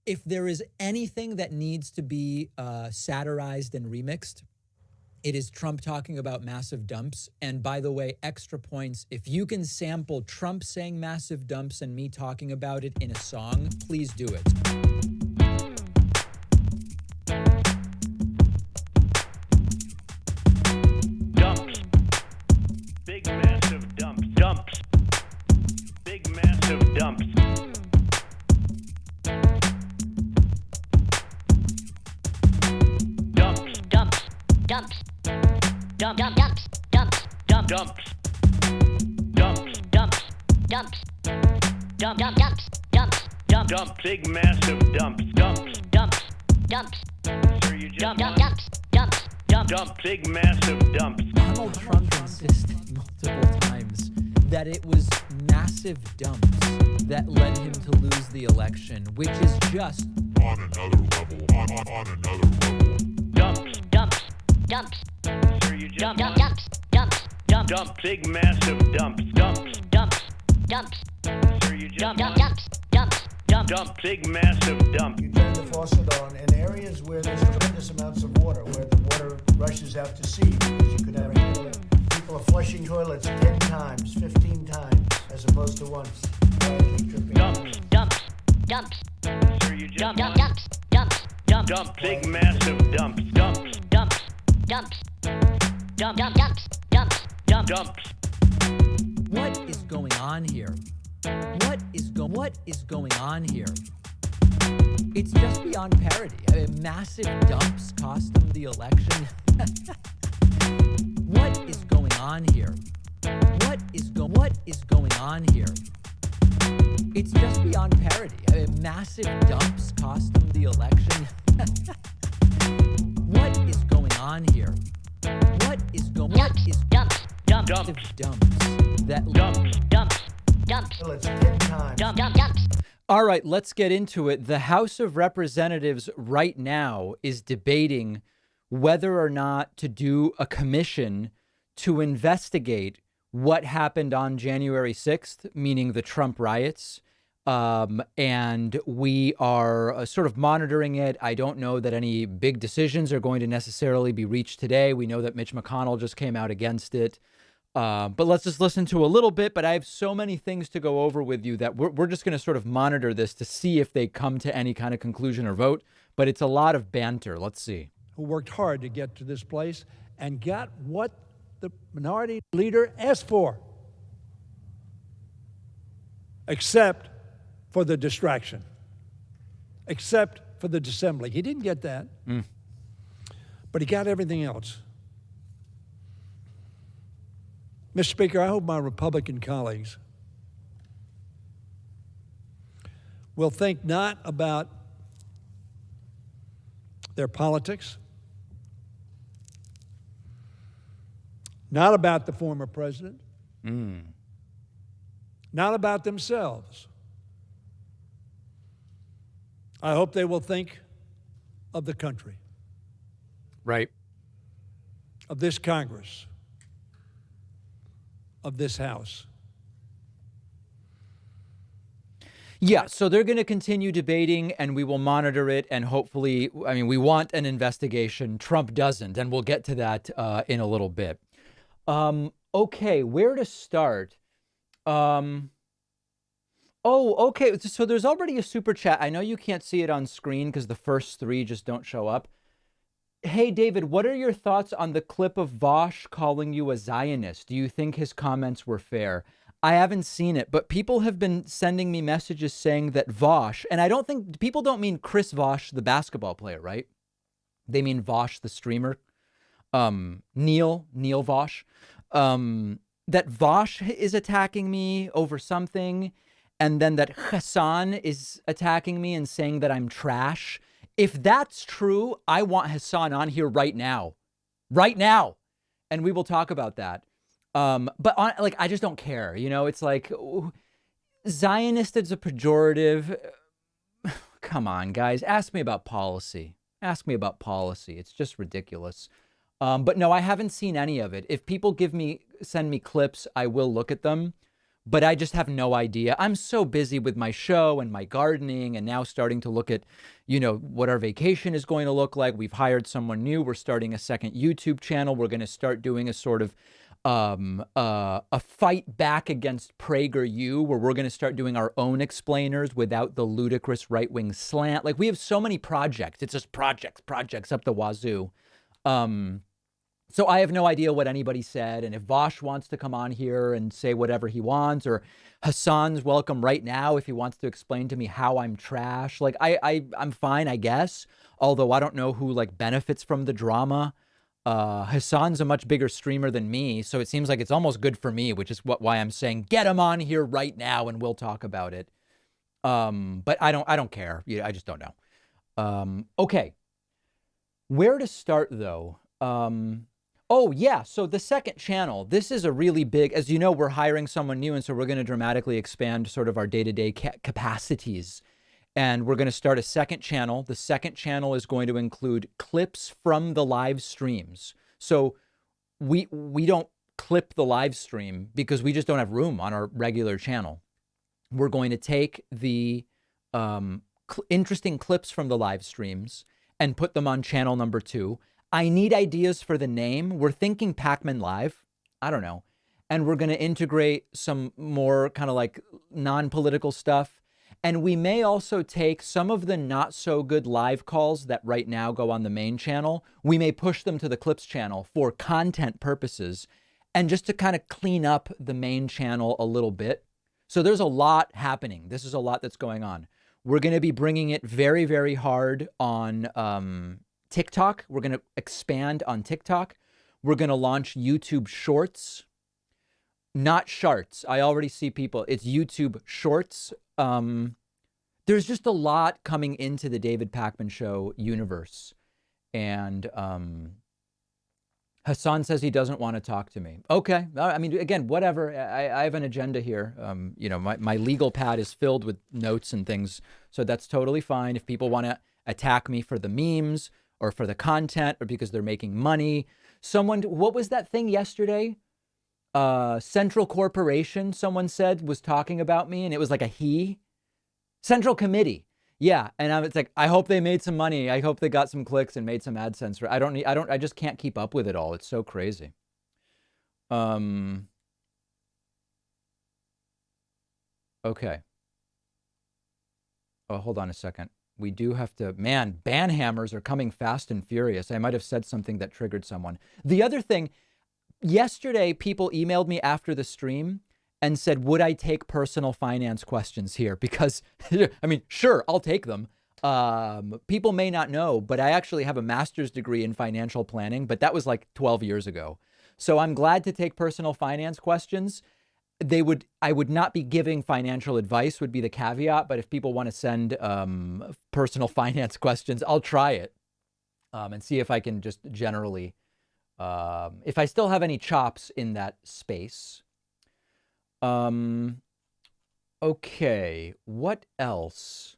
If there is anything that needs to be satirized and remixed, it is Trump talking about massive dumps. And by the way, extra points, if you can sample Trump saying massive dumps and me talking about it in a song, please do it. Dumps. Big massive dumps. Dumps. Big massive dumps. Dumps. Dumps. Dumps. Dump, dump, dumps. Dumps. Dump. Dumps. Dumps. Dumps. Dumps. Dump, dump, dumps. Dumps. Dump. Dump. Big massive dumps. Dumps. Dumps. Dumps. Sir, you just Dump, dump, won. dumps. Dumps. Dump. Dump. Big massive dumps. Donald Trump insisted multiple times that it was massive dumps that led him to lose the election, which is just on another level, on another level. Dumps. Dumps. Dumps. Sir, you just Dump, won. dump, dumps. Dumps. Dump. Dump. Big massive dumps. Dumps. Dumps. Dumps. Sir, you just Dump, won. dump, dumps. Dumps. Dump. Dump. Big massive dump. You turn the faucet on in areas where there's tremendous amounts of water, where the water rushes out to sea because you could never handle it. People are flushing toilets 10 times, 15 times, as opposed to once. Quietly tripping. Dumps. Dumps. Dumps. Sir, you just Dump, won. dump, dumps. Dumps. Dump. Dump. Big massive dumps. Dumps. Dumps. Dumps. Dump, dump, dumps. Dumps. Dump. Dumps. what is going on here? What is going on here? It's just beyond parody. I mean, massive dumps cost him the election. What is going on here? What is going on here? It's just beyond parody. I mean, massive dumps cost him the election. What is going on here? What is Dumps. Dumps. Dump. Dumps. massive dumps that Dumps. Dumps. Dumps. Toilets 10 times. Dump, dump, dumps. All right, let's get into it. The House of Representatives right now is debating whether or not to do a commission to investigate what happened on January 6th, meaning the Trump riots. And we are sort of monitoring it. I don't know that any big decisions are going to necessarily be reached today. We know that Mitch McConnell just came out against it. But let's just listen to a little bit. But I have so many things to go over with you that we're just going to sort of monitor this to see if they come to any kind of conclusion or vote. But it's a lot of banter. Let's see. Who worked hard to get to this place and got what the minority leader asked for, except for the distraction, except for the dissembling. He didn't get that, but he got everything else. Mr. Speaker, I hope my Republican colleagues will think not about their politics, not about the former president, not about themselves. I hope they will think of the country, Right. of this Congress, of this House. Yeah, so they're going to continue debating and we will monitor it. And hopefully, I mean, we want an investigation. Trump doesn't. And we'll get to that in a little bit. Okay, where to start? Oh, okay. So there's already a super chat. I know you can't see it on screen because the first three just don't show up. Hey, David, what are your thoughts on the clip of Vosh calling you a Zionist? Do you think his comments were fair? I haven't seen it, but people have been sending me messages saying that Vosh, and I don't think people don't mean Chris Vosh, the basketball player, right? They mean Vosh, the streamer. Neil Vosh. That Vosh is attacking me over something, and then that Hassan is attacking me and saying that I'm trash. If that's true, I want Hassan on here right now. Right now. And we will talk about that. But I just don't care. You know, it's like Zionist is a pejorative. Come on, guys. Ask me about policy. Ask me about policy. It's just ridiculous. But no, I haven't seen any of it. If people send me clips, I will look at them. but I just have no idea. I'm so busy with my show and my gardening and now starting to look at, what our vacation is going to look like. We've hired someone new. We're starting a second YouTube channel. We're going to start doing a sort of a fight back against PragerU, where we're going to start doing our own explainers without the ludicrous right-wing slant. Like, we have so many projects. It's just projects up the wazoo. So I have no idea what anybody said. And if Vosh wants to come on here and say whatever he wants, or Hassan's welcome right now if he wants to explain to me how I'm trash, like I'm fine, I guess. Although I don't know who like benefits from the drama. Hassan's a much bigger streamer than me, so it seems like it's almost good for me, which is why I'm saying get him on here right now and we'll talk about it. But I don't care. I just don't know. Okay. Where to start though? Oh, yeah. So the second channel, this is a really big, as you know, we're hiring someone new. And so we're going to dramatically expand sort of our day-to-day capacities. And we're going to start a second channel. The second channel is going to include clips from the live streams. So we don't clip the live stream because we just don't have room on our regular channel. We're going to take the interesting clips from the live streams and put them on channel number 2. I need ideas for the name. We're thinking Pac-Man Live. I don't know. And we're going to integrate some more kind of like non-political stuff. And we may also take some of the not so good live calls that right now go on the main channel. We may push them to the Clips channel for content purposes and just to kind of clean up the main channel a little bit. So there's a lot happening. This is a lot that's going on. We're going to be bringing it very, very hard on TikTok. We're going to expand on TikTok. We're going to launch YouTube Shorts, not Sharts. I already see people. It's YouTube Shorts. There's just a lot coming into the David Pakman Show universe. And Hassan says he doesn't want to talk to me. Okay. I mean, again, whatever. I have an agenda here. My legal pad is filled with notes and things. So that's totally fine. If people want to attack me for the memes, or for the content, or because they're making money. What was that thing yesterday? Central Corporation, someone said, was talking about me, and it was like a he. Central Committee. Yeah, and it's like, I hope they made some money. I hope they got some clicks and made some AdSense. I just can't keep up with it all. It's so crazy. Okay. Oh, hold on a second. We do have to, man, ban hammers are coming fast and furious. I might have said something that triggered someone. The other thing, yesterday, people emailed me after the stream and said, would I take personal finance questions here? Because, I mean, sure, I'll take them. People may not know, but I actually have a master's degree in financial planning, but that was like 12 years ago. So I'm glad to take personal finance questions. I would not be giving financial advice would be the caveat, but if people want to send personal finance questions, I'll try it and see if I can just generally, if I still have any chops in that space. Okay, what else?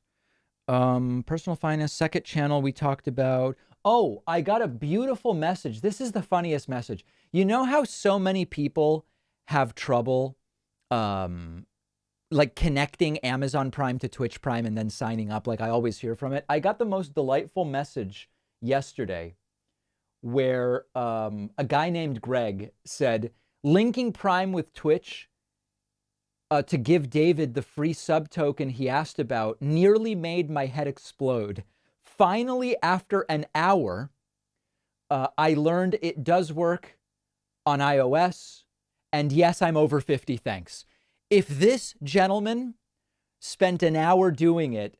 Personal finance, second channel we talked about. Oh, I got a beautiful message. This is the funniest message. You know how so many people have trouble like connecting Amazon Prime to Twitch Prime and then signing up? Like, I always hear from it. I got the most delightful message yesterday where a guy named Greg said, linking Prime with Twitch to give David the free sub token he asked about nearly made my head explode. Finally, after an hour, I learned it does work on iOS. And yes, I'm over 50, thanks. If this gentleman spent an hour doing it,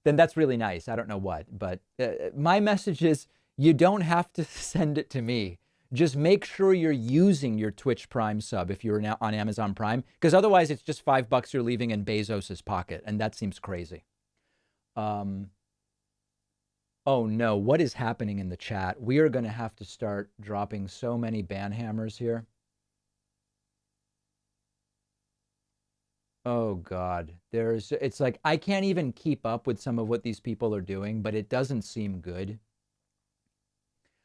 then that's really nice. I don't know what, but my message is you don't have to send it to me. Just make sure you're using your Twitch Prime sub if you're now on Amazon Prime, because otherwise it's just $5 you're leaving in Bezos's pocket, and that seems crazy. Oh no, what is happening in the chat? We are going to have to start dropping so many ban hammers here. Oh God, it's like, I can't even keep up with some of what these people are doing, but it doesn't seem good.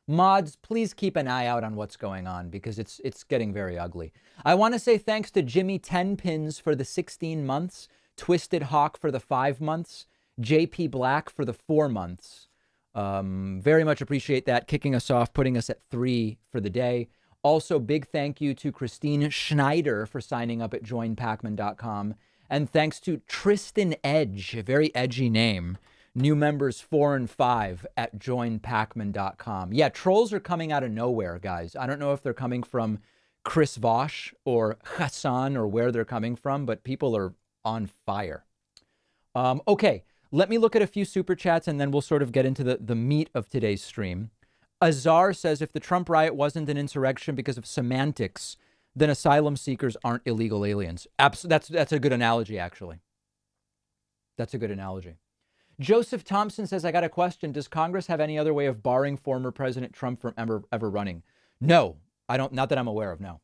Mods, please keep an eye out on what's going on because it's getting very ugly. I want to say thanks to Jimmy 10 Pins for the 16 months, Twisted Hawk for the 5 months, JP Black for the 4 months. Very much appreciate that, kicking us off, putting us at 3 for the day. Also, big thank you to Christine Schneider for signing up at joinpacman.com. And thanks to Tristan Edge, a very edgy name. New members 4 and 5 at joinpacman.com. Yeah, trolls are coming out of nowhere, guys. I don't know if they're coming from Chris Vosh or Hassan or where they're coming from, but people are on fire. Okay, let me look at a few super chats and then we'll sort of get into the meat of today's stream. Azar says, if the Trump riot wasn't an insurrection because of semantics, then asylum seekers aren't illegal aliens. That's a good analogy, actually. That's a good analogy. Joseph Thompson says, I got a question. Does Congress have any other way of barring former President Trump from ever running? No, I don't. Not that I'm aware of, no.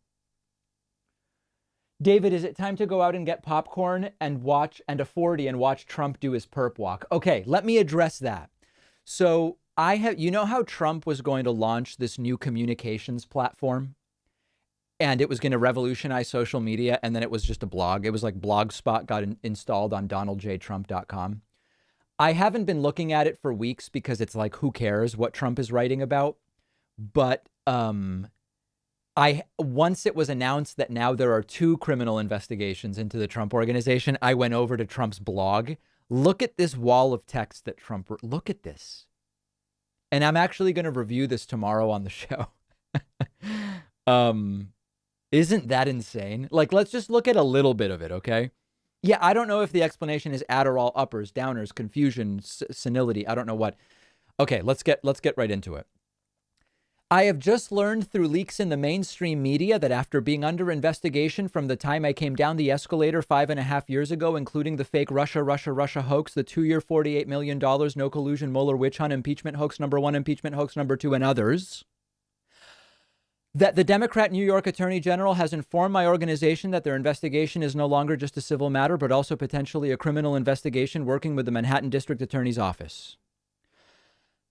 David, is it time to go out and get popcorn and a 40 and watch Trump do his perp walk? Okay, let me address that. So you know how Trump was going to launch this new communications platform? And it was going to revolutionize social media. And then it was just a blog. It was like Blogspot got installed on donaldjtrump.com. I haven't been looking at it for weeks because it's like, who cares what Trump is writing about? But once it was announced that now there are 2 criminal investigations into the Trump organization, I went over to Trump's blog. Look at this wall of text that Trump wrote. Look at this. And I'm actually going to review this tomorrow on the show. Isn't that insane? Like, let's just look at a little bit of it, okay? Yeah, I don't know if the explanation is Adderall uppers, downers, confusion, senility. I don't know what. Okay, let's get right into it. I have just learned through leaks in the mainstream media that after being under investigation from the time I came down the escalator 5.5 years ago, including the fake Russia hoax, the 2-year, $48 million, no collusion, Mueller witch hunt, impeachment hoax number 1, impeachment hoax number 2, and others, that the Democrat New York Attorney General has informed my organization that their investigation is no longer just a civil matter, but also potentially a criminal investigation working with the Manhattan District Attorney's Office.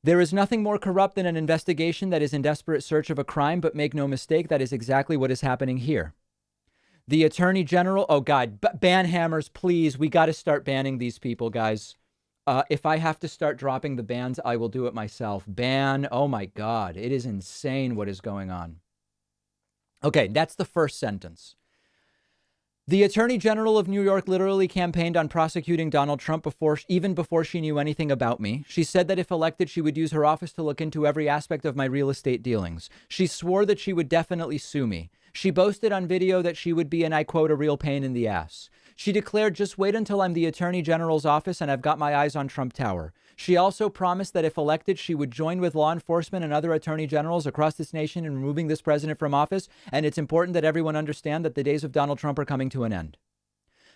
There is nothing more corrupt than an investigation that is in desperate search of a crime, but make no mistake, that is exactly what is happening here. The Attorney General, oh God, ban hammers, please. We got to start banning these people, guys. If I have to start dropping the bans, I will do it myself. Ban, oh my God, it is insane what is going on. Okay, that's the first sentence. The Attorney General of New York literally campaigned on prosecuting Donald Trump even before she knew anything about me. She said that if elected, she would use her office to look into every aspect of my real estate dealings. She swore that she would definitely sue me. She boasted on video that she would be, and I quote, a real pain in the ass. She declared, just wait until I'm the Attorney General's office and I've got my eyes on Trump Tower. She also promised that if elected, she would join with law enforcement and other attorney generals across this nation in removing this president from office. And it's important that everyone understand that the days of Donald Trump are coming to an end.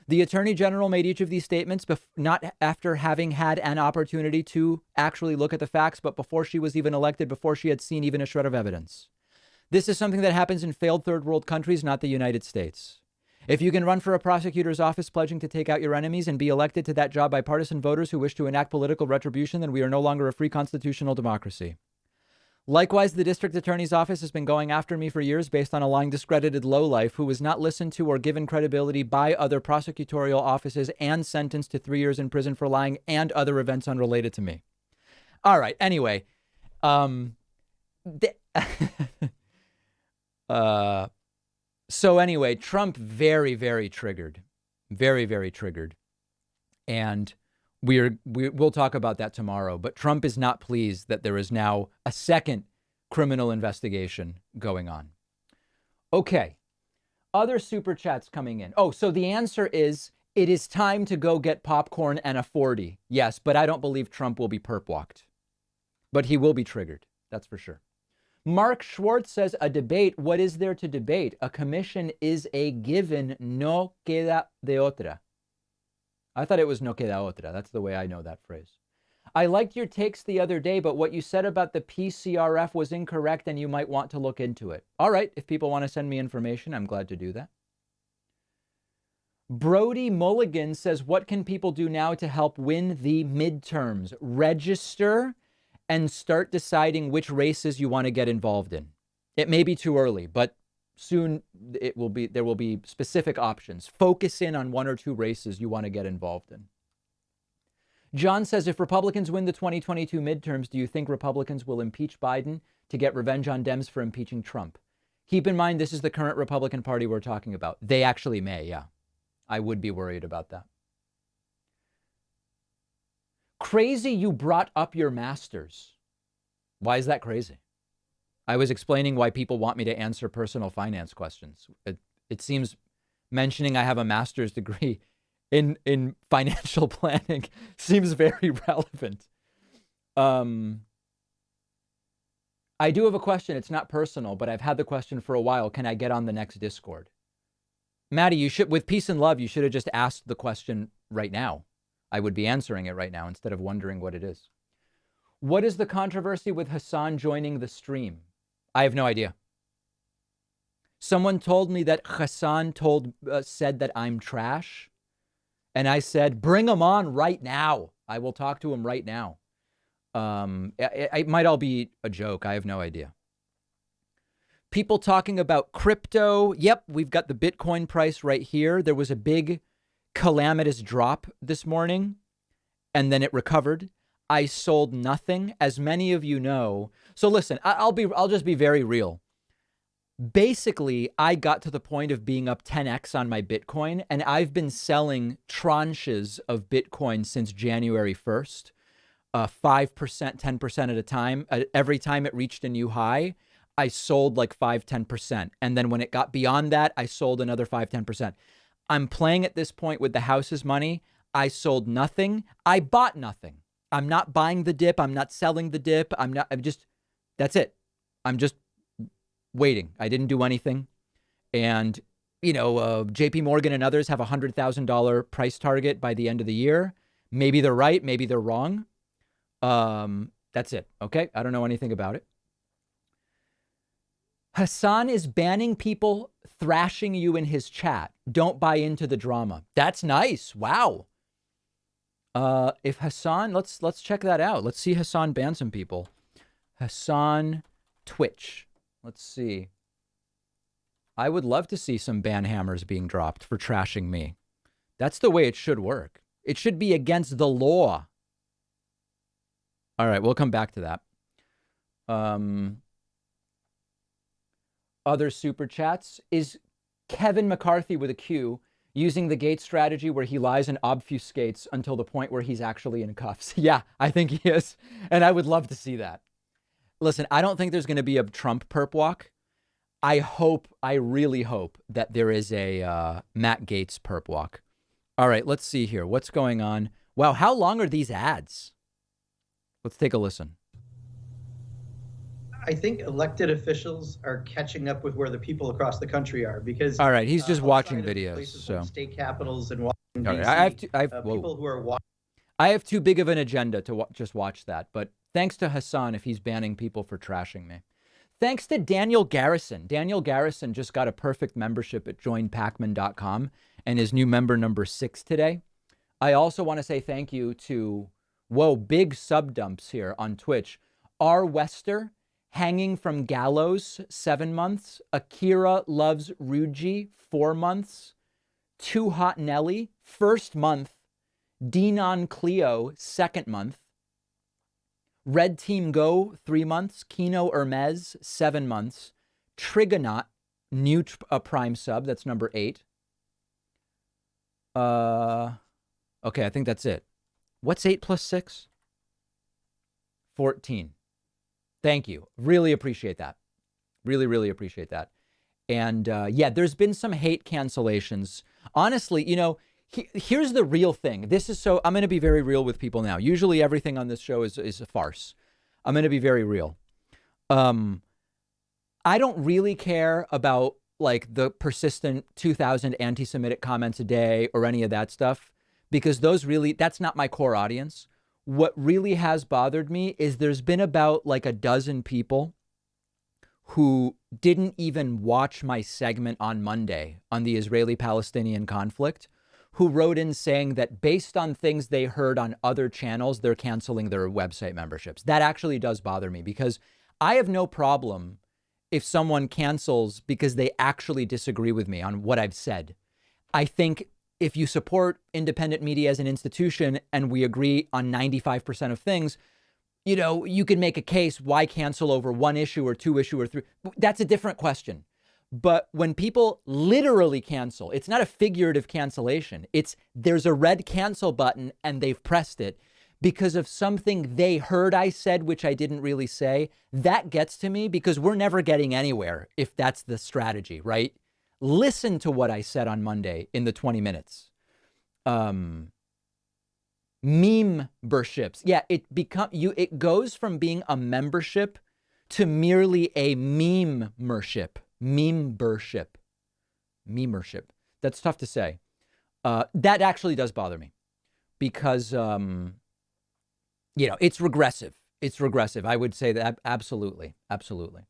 The Attorney General made each of these statements not after having had an opportunity to actually look at the facts, but before she was even elected, before she had seen even a shred of evidence. This is something that happens in failed third world countries, not the United States. If you can run for a prosecutor's office pledging to take out your enemies and be elected to that job by partisan voters who wish to enact political retribution, then we are no longer a free constitutional democracy. Likewise, the district attorney's office has been going after me for years based on a lying, discredited lowlife who was not listened to or given credibility by other prosecutorial offices and sentenced to 3 years in prison for lying and other events unrelated to me. All right. Anyway, so anyway, Trump very, very triggered, very, very triggered. And we'll talk about that tomorrow. But Trump is not pleased that there is now a second criminal investigation going on. Okay. Other super chats coming in. Oh, so the answer is it is time to go get popcorn and a 40. Yes, but I don't believe Trump will be perp walked. But he will be triggered. That's for sure. Mark Schwartz says, a debate, what is there to debate? A commission is a given, no queda de otra. I thought it was no queda otra. That's the way I know that phrase. I liked your takes the other day, but what you said about the PCRF was incorrect and you might want to look into it. All right, if people want to send me information, I'm glad to do that. Brody Mulligan says, what can people do now to help win the midterms? Register and start deciding which races you want to get involved in. It may be too early, but soon there will be specific options. Focus in on 1 or 2 races you want to get involved in. John says, if Republicans win the 2022 midterms, do you think Republicans will impeach Biden to get revenge on Dems for impeaching Trump? Keep in mind, this is the current Republican Party we're talking about. They actually may, yeah. I would be worried about that. Crazy you brought up your masters. Why is that crazy? I was explaining why people want me to answer personal finance questions. It seems mentioning I have a master's degree in financial planning seems very relevant. I do have a question. It's not personal, but I've had the question for a while. Can I get on the next Discord? Maddie, you should, with peace and love, you should have just asked the question right now. I would be answering it right now instead of wondering what it is. What is the controversy with Hassan joining the stream? I have no idea. Someone told me that Hassan said that I'm trash. And I said, bring him on right now. I will talk to him right now. It might all be a joke. I have no idea. People talking about crypto. Yep, we've got the Bitcoin price right here. There was a big calamitous drop this morning, and then it recovered. I sold nothing, as many of you know. So listen, I'll just be very real. Basically, I got to the point of being up 10x on my Bitcoin, and I've been selling tranches of Bitcoin since January 1st, 5%, 10% at a time. Every time it reached a new high, I sold like 5, 10%. And then when it got beyond that, I sold another 5, 10%. I'm playing at this point with the house's money. I sold nothing. I bought nothing. I'm not buying the dip. I'm not selling the dip. That's it. I'm just waiting. I didn't do anything. And, JP Morgan and others have a $100,000 price target by the end of the year. Maybe they're right. Maybe they're wrong. That's it. Okay. I don't know anything about it. Hassan is banning people thrashing you in his chat. Don't buy into the drama. That's nice. Wow. If Hassan, let's check that out. Let's see Hassan ban some people. Hassan Twitch. Let's see. I would love to see some ban hammers being dropped for trashing me. That's the way it should work. It should be against the law. All right, we'll come back to that. Other super chats. Is Kevin McCarthy with a Q using the Gates strategy where he lies and obfuscates until the point where he's actually in cuffs? Yeah, I think he is. And I would love to see that. Listen, I don't think there's going to be a Trump perp walk. I really hope that there is a Matt Gaetz perp walk. All right, let's see here. What's going on? Wow, how long are these ads? Let's take a listen. I think elected officials are catching up with where the people across the country are because. All right, he's just watching outside of videos. places So like state capitals and Washington, all right, D.C., whoa. people who are watching. I have too big of an agenda to just watch that. But thanks to Hassan if he's banning people for trashing me. Thanks to Daniel Garrison. Daniel Garrison just got a perfect membership at joinpacman.com and is new member number 6 today. I also want to say thank you to, big sub dumps here on Twitch. R. Wester, Hanging from Gallows, 7 months. Akira Loves Ruji, 4 months. Too Hot Nelly, 1st month. Denon Cleo, 2nd month. Red Team Go, 3 months. Kino Hermes, 7 months. Trigonaut, new Prime sub, that's number 8. Okay, I think that's it. What's 8 plus 6? 14. Thank you. Really appreciate that. Really, really appreciate that. And yeah, there's been some hate cancellations. Honestly, here's the real thing. I'm going to be very real with people now. Usually everything on this show is a farce. I'm going to be very real. I don't really care about like the persistent 2,000 anti-Semitic comments a day or any of that stuff, because that's not my core audience. What really has bothered me is there's been about like a dozen people who didn't even watch my segment on Monday on the Israeli-Palestinian conflict, who wrote in saying that based on things they heard on other channels, they're canceling their website memberships. That actually does bother me, because I have no problem if someone cancels because they actually disagree with me on what I've said. I think if you support independent media as an institution and we agree on 95% of things, you know, you can make a case, why cancel over one issue or two issue or three? That's a different question. But when people literally cancel, it's not a figurative cancellation. It's there's a red cancel button and they've pressed it because of something they heard I said, which I didn't really say. That gets to me, because we're never getting anywhere if that's the strategy, right? Listen to what I said on Monday in the 20 minutes. Memberships. Yeah, it goes from being a membership to merely a membership. Membership. That's tough to say. That actually does bother me, because it's regressive. It's regressive. I would say that absolutely. Absolutely.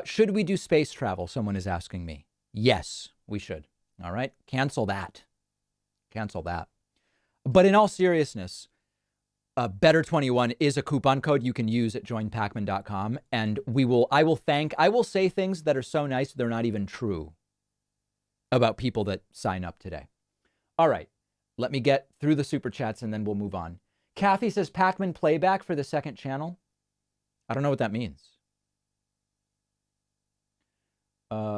Should we do space travel? Someone is asking me. Yes, we should. All right. Cancel that. Cancel that. But in all seriousness, Better21 is a coupon code you can use at joinpacman.com. And I will say things that are so nice they're not even true about people that sign up today. All right. Let me get through the super chats and then we'll move on. Kathy says Pacman playback for the second channel. I don't know what that means.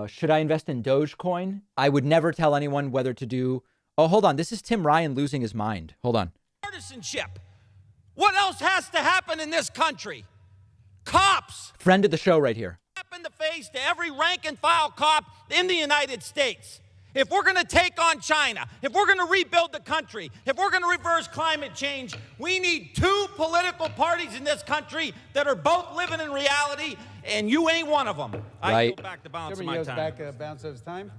Should I invest in Dogecoin? I would never tell anyone whether to do. Oh, hold on. This is Tim Ryan losing his mind. Hold on. Partisanship. What else has to happen in this country? Cops. Friend of the show right here. Slap in the face to every rank and file cop in the United States. If we're going to take on China, if we're going to rebuild the country, if we're going to reverse climate change, we need two political parties in this country that are both living in reality, and you ain't one of them. Right. I yield back the balance of my time. Balance of his time.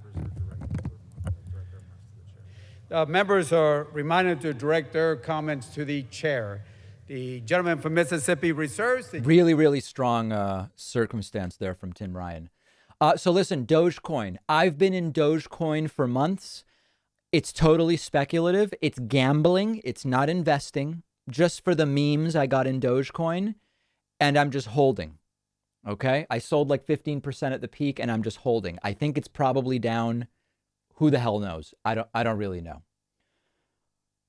Members are reminded to direct their comments to the chair. The gentleman from Mississippi reserves. Really, really strong circumstance there from Tim Ryan. So listen, Dogecoin. I've been in Dogecoin for months. It's totally speculative. It's gambling. It's not investing. Just for the memes, I got in Dogecoin, and I'm just holding. Okay? I sold like 15% at the peak, and I'm just holding. I think it's probably down. Who the hell knows? I don't really know.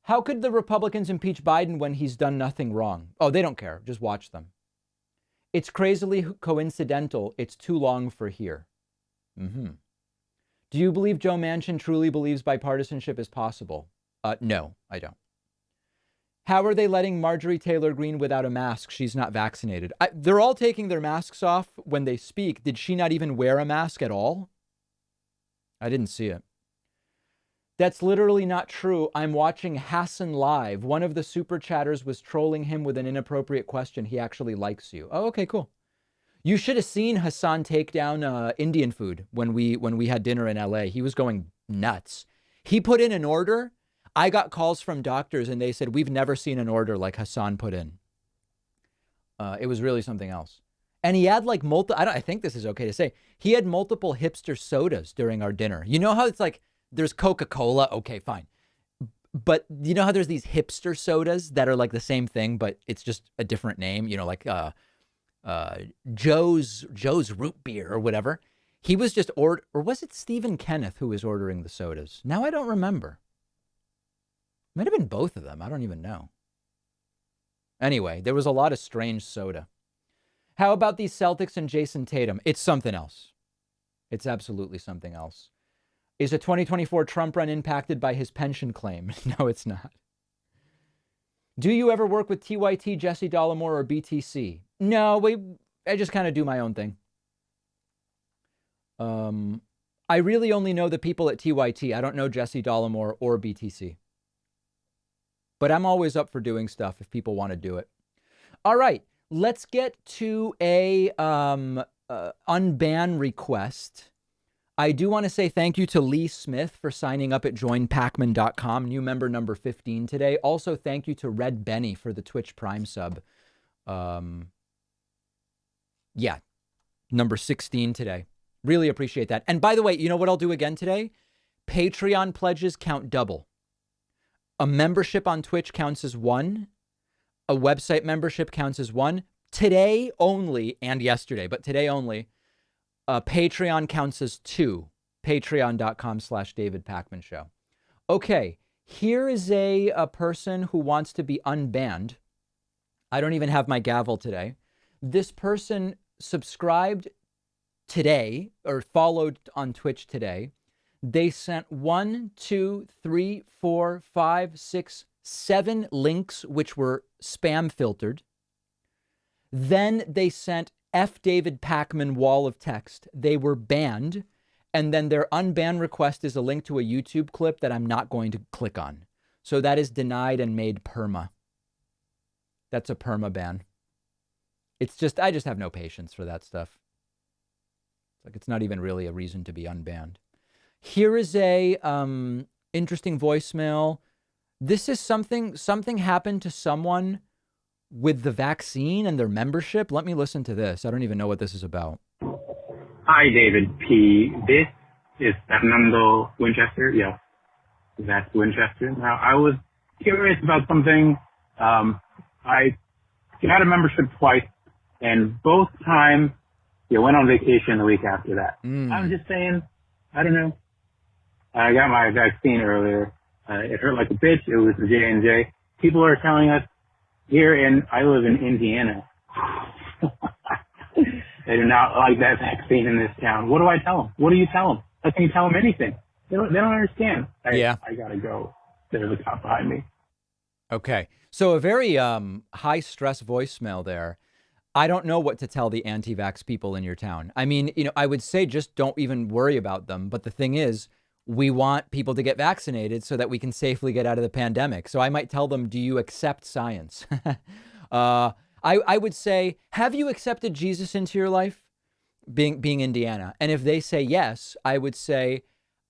How could the Republicans impeach Biden when he's done nothing wrong? Oh, they don't care. Just watch them. It's crazily coincidental. It's too long for here. Do you believe Joe Manchin truly believes bipartisanship is possible? No, I don't. How are they letting Marjorie Taylor Greene without a mask? She's not vaccinated. They're all taking their masks off when they speak. Did she not even wear a mask at all? I didn't see it. That's literally not true. I'm watching Hassan live. One of the super chatters was trolling him with an inappropriate question. He actually likes you. Oh, okay, cool. You should have seen Hassan take down Indian food when we had dinner in LA. He was going nuts. He put in an order. I got calls from doctors and they said, we've never seen an order like Hassan put in. It was really something else. And he had like I think this is okay to say. He had multiple hipster sodas during our dinner. You know how it's like, there's Coca-Cola. Okay, fine. But you know how there's these hipster sodas that are like the same thing, but it's just a different name, you know, like Joe's root beer or whatever. He was just or was it Stephen Kenneth who was ordering the sodas? Now I don't remember. Might have been both of them. I don't even know. Anyway, there was a lot of strange soda. How about these Celtics and Jason Tatum? It's something else. It's absolutely something else. Is a 2024 Trump run impacted by his pension claim? No, it's not. Do you ever work with TYT, Jesse Dollamore, or BTC? No, I just kind of do my own thing. I really only know the people at TYT. I don't know Jesse Dollamore or BTC. But I'm always up for doing stuff if people want to do it. All right, let's get to a unban request. I do want to say thank you to Lee Smith for signing up at joinpacman.com, new member number 15 today. Also, thank you to Red Benny for the Twitch Prime sub. Yeah, number 16 today. Really appreciate that. And by the way, you know what I'll do again today? Patreon pledges count double. A membership on Twitch counts as 1. A website membership counts as 1. Today only, and yesterday, but today only, Patreon counts as 2. Patreon.com/David Pakman Show. Okay, here is a person who wants to be unbanned. I don't even have my gavel today. This person subscribed today, or followed on Twitch today. They sent 1, 2, 3, 4, 5, 6, 7 links, which were spam filtered. Then they sent F. David Pakman wall of text. They were banned. And then their unban request is a link to a YouTube clip that I'm not going to click on. So that is denied and made perma. That's a perma ban. It's just, I just have no patience for that stuff. It's like, it's not even really a reason to be unbanned. Here is a interesting voicemail. This is something happened to someone with the vaccine and their membership. Let me listen to this. I don't even know what this is about. Hi, David P. This is Fernando Winchester. Yes, that's Winchester. Now, I was curious about something. I got a membership twice, and both times you went on vacation the week after that. I'm just saying, I don't know. I got my vaccine earlier. It hurt like a bitch. It was the J&J. People are telling us I live in Indiana. They do not like that vaccine in this town. What do I tell them? What do you tell them? How can you tell them anything? They don't understand. I gotta go. There's a cop behind me. Okay. So a very high stress voicemail there. I don't know what to tell the anti-vax people in your town. I mean, I would say just don't even worry about them. But the thing is, we want people to get vaccinated so that we can safely get out of the pandemic. So I might tell them, do you accept science? I would say, have you accepted Jesus into your life? Being Indiana. And if they say yes, I would say,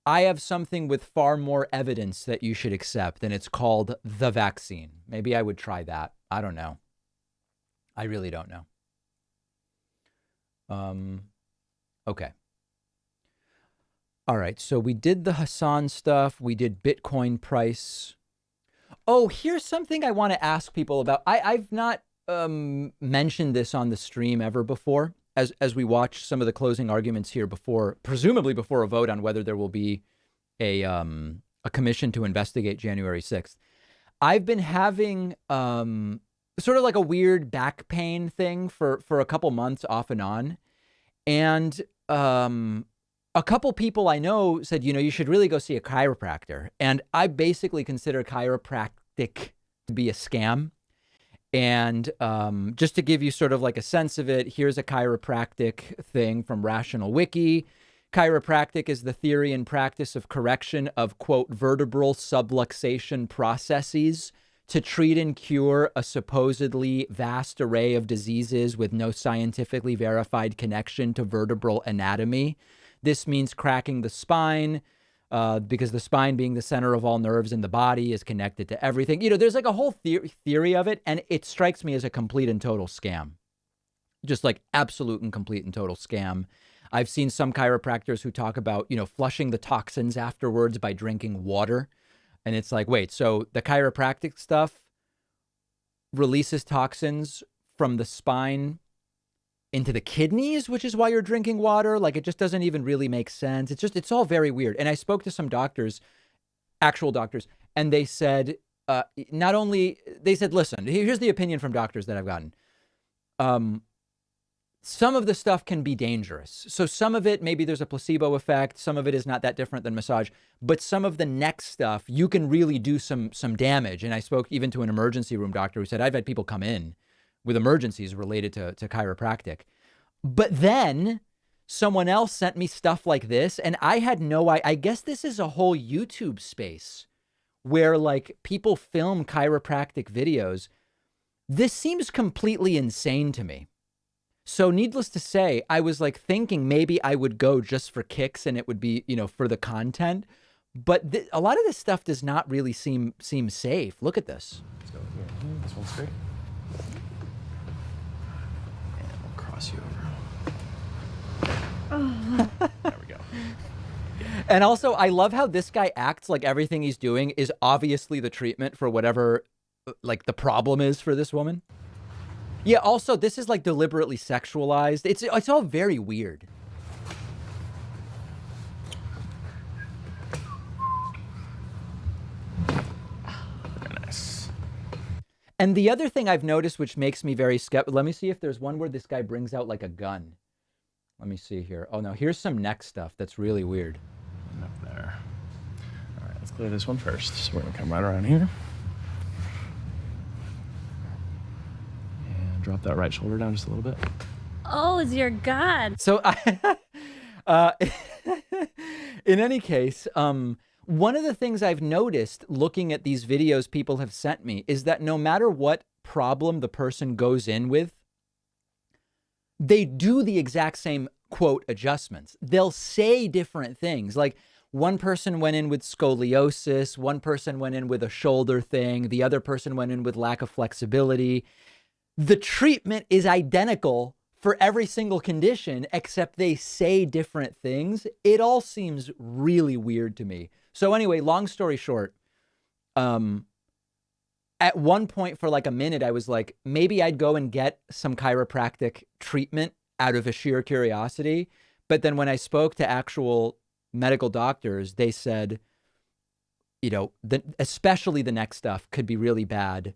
I have something with far more evidence that you should accept, and it's called the vaccine. Maybe I would try that. I don't know. I really don't know. Okay. All right. So we did the Hassan stuff. We did Bitcoin price. Oh, here's something I want to ask people about. I've not mentioned this on the stream ever before, as we watch some of the closing arguments here presumably before a vote on whether there will be a commission to investigate January 6th. I've been having sort of like a weird back pain thing for a couple months off and on. And a couple people I know said, you should really go see a chiropractor. And I basically consider chiropractic to be a scam. And just to give you sort of like a sense of it, here's a chiropractic thing from Rational Wiki. Chiropractic is the theory and practice of correction of, quote, vertebral subluxation processes to treat and cure a supposedly vast array of diseases with no scientifically verified connection to vertebral anatomy. This means cracking the spine, because the spine, being the center of all nerves in the body, is connected to everything. There's like a whole theory of it, and it strikes me as a complete and total scam. Just like absolute and complete and total scam. I've seen some chiropractors who talk about, flushing the toxins afterwards by drinking water. And it's like, wait, so the chiropractic stuff releases toxins from the spine into the kidneys, which is why you're drinking water. Like, it just doesn't even really make sense. It's all very weird. And I spoke to some doctors, actual doctors, and they said, listen, here's the opinion from doctors that I've gotten. Some of the stuff can be dangerous. So some of it, maybe there's a placebo effect. Some of it is not that different than massage. But some of the neck stuff, you can really do some damage. And I spoke even to an emergency room doctor who said, I've had people come in with emergencies related to chiropractic. But then someone else sent me stuff like this, and I had I guess this is a whole YouTube space where like people film chiropractic videos. This seems completely insane to me. So needless to say, I was like thinking maybe I would go just for kicks and it would be, for the content. But a lot of this stuff does not really seem safe. Look at this. Let's go here. This one's straight. And we'll cross you over. There we go. And also, I love how this guy acts like everything he's doing is obviously the treatment for whatever, like, the problem is for this woman. Yeah, also, this is, like, deliberately sexualized. It's all very weird. Very nice. And the other thing I've noticed, which makes me very skeptical, let me see if there's one where this guy brings out, like, a gun. Let me see here. Oh, no, here's some neck stuff that's really weird. Up there. All right, let's clear this one first. So we're gonna come right around here. And drop that right shoulder down just a little bit. Oh, dear God. So, in any case, one of the things I've noticed looking at these videos people have sent me is that no matter what problem the person goes in with, they do the exact same, quote, adjustments. They'll say different things. Like, one person went in with scoliosis, one person went in with a shoulder thing, the other person went in with lack of flexibility. The treatment is identical for every single condition, except they say different things. It all seems really weird to me. So anyway, long story short, at one point for like a minute, I was like, maybe I'd go and get some chiropractic treatment out of a sheer curiosity. But then when I spoke to actual medical doctors, they said, you know, especially the neck stuff could be really bad.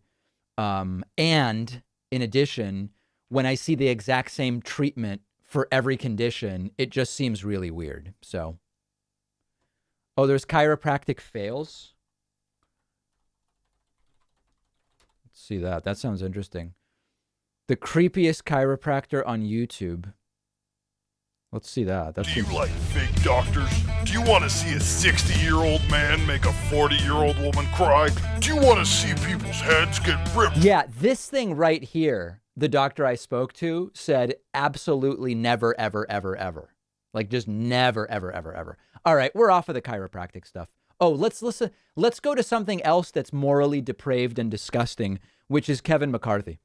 And in addition, when I see the exact same treatment for every condition, it just seems really weird. So, oh, there's chiropractic fails. See that. That sounds interesting. The creepiest chiropractor on YouTube. Let's see that. That's Do you like fake doctors? Do you want to see a 60-year-old man make a 40-year-old woman cry? Do you want to see people's heads get ripped? Yeah, this thing right here, the doctor I spoke to said absolutely never, ever, ever, ever. Like just never, ever, ever, ever. All right, we're off of the chiropractic stuff. Oh, let's listen. Let's go to something else that's morally depraved and disgusting, which is Kevin McCarthy.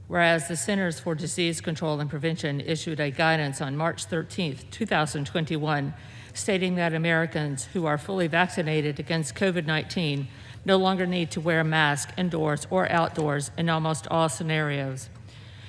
Whereas the Centers for Disease Control and Prevention issued a guidance on March 13th, 2021, stating that Americans who are fully vaccinated against COVID-19 no longer need to wear a mask indoors or outdoors in almost all scenarios.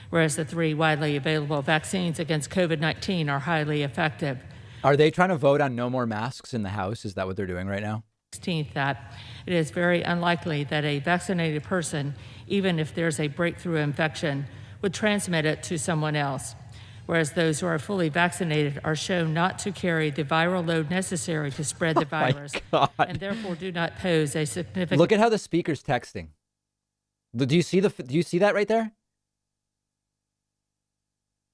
Whereas the 3 widely available vaccines against COVID-19 are highly effective. Are they trying to vote on no more masks in the House? Is that what they're doing right now? 16th, that it is very unlikely that a vaccinated person, even if there's a breakthrough infection, would transmit it to someone else. Whereas those who are fully vaccinated are shown not to carry the viral load necessary to spread the virus, and therefore do not pose a significant. Look at how the speaker's texting. Do you see that right there?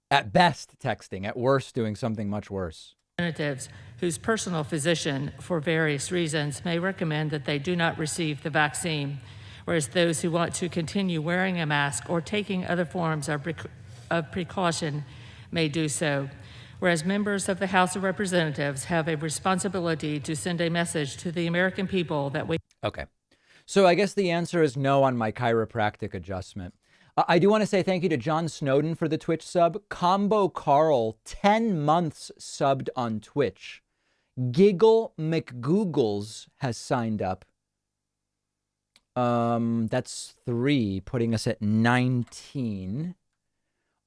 At best texting, at worst doing something much worse. Representatives whose personal physician, for various reasons, may recommend that they do not receive the vaccine, whereas those who want to continue wearing a mask or taking other forms of precaution may do so. Whereas members of the House of Representatives have a responsibility to send a message to the American people that we... Okay. So I guess the answer is no on my chiropractic adjustment. I do want to say thank you to John Snowden for the Twitch sub. Combo Carl, 10 months subbed on Twitch. Giggle McGoogles has signed up. That's 3, putting us at 19.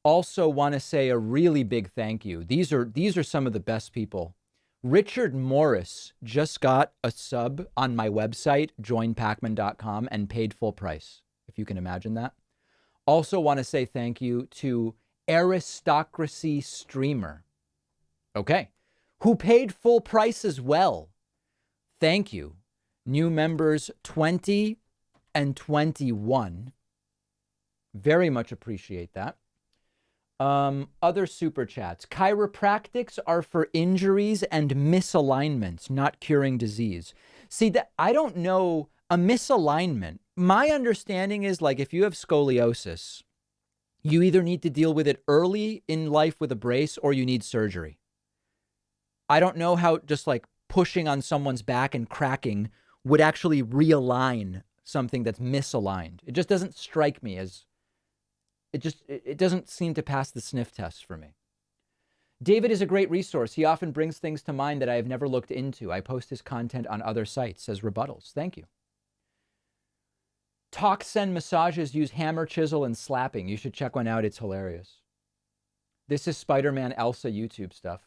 Also want to say a really big thank you. These are some of the best people. Richard Morris just got a sub on my website, joinpacman.com, and paid full price, if you can imagine that. Also want to say thank you to Aristocracy Streamer, okay, who paid full price as well. Thank you. New members 20 and 21. Very much appreciate that. Other super chats. Chiropractics are for injuries and misalignments, not curing disease. See, that I don't know a misalignment. My understanding is, like, if you have scoliosis, you either need to deal with it early in life with a brace or you need surgery. I don't know how just like pushing on someone's back and cracking would actually realign something that's misaligned. It just doesn't strike me as, it doesn't seem to pass the sniff test for me. David is a great resource. He often brings things to mind that I have never looked into. I post his content on other sites as rebuttals. Thank you. Talk Send massages use hammer, chisel, and slapping. You should check one out. It's hilarious. This is Spider-Man Elsa YouTube stuff.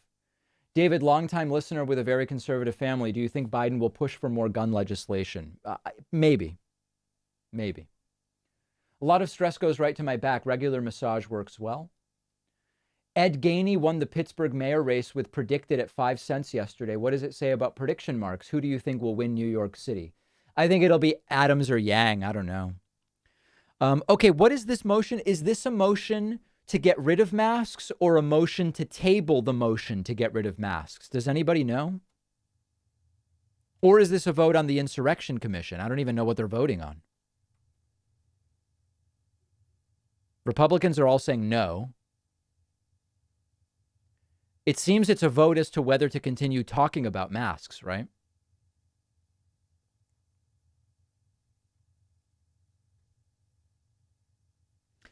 David, longtime listener with a very conservative family. Do you think Biden will push for more gun legislation? Maybe. Maybe. A lot of stress goes right to my back. Regular massage works well. Ed Gainey won the Pittsburgh mayor race with predicted at 5 cents yesterday. What does it say about prediction marks? Who do you think will win New York City? I think it'll be Adams or Yang. I don't know. Okay, what is this motion? Is this a motion to get rid of masks or a motion to table the motion to get rid of masks? Does anybody know? Or is this a vote on the Insurrection Commission? I don't even know what they're voting on. Republicans are all saying no. It seems it's a vote as to whether to continue talking about masks, right?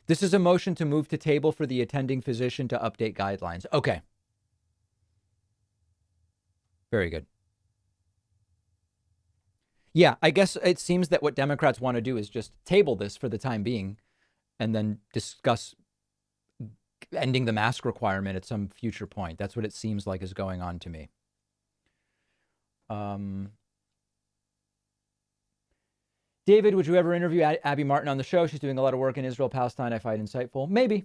This is a motion to move to table for the attending physician to update guidelines. Okay. Very good. Yeah, I guess it seems that what Democrats want to do is just table this for the time being and then discuss ending the mask requirement at some future point. That's what it seems like is going on to me. David, would you ever interview Abby Martin on the show? She's doing a lot of work in Israel, Palestine. I find insightful. Maybe.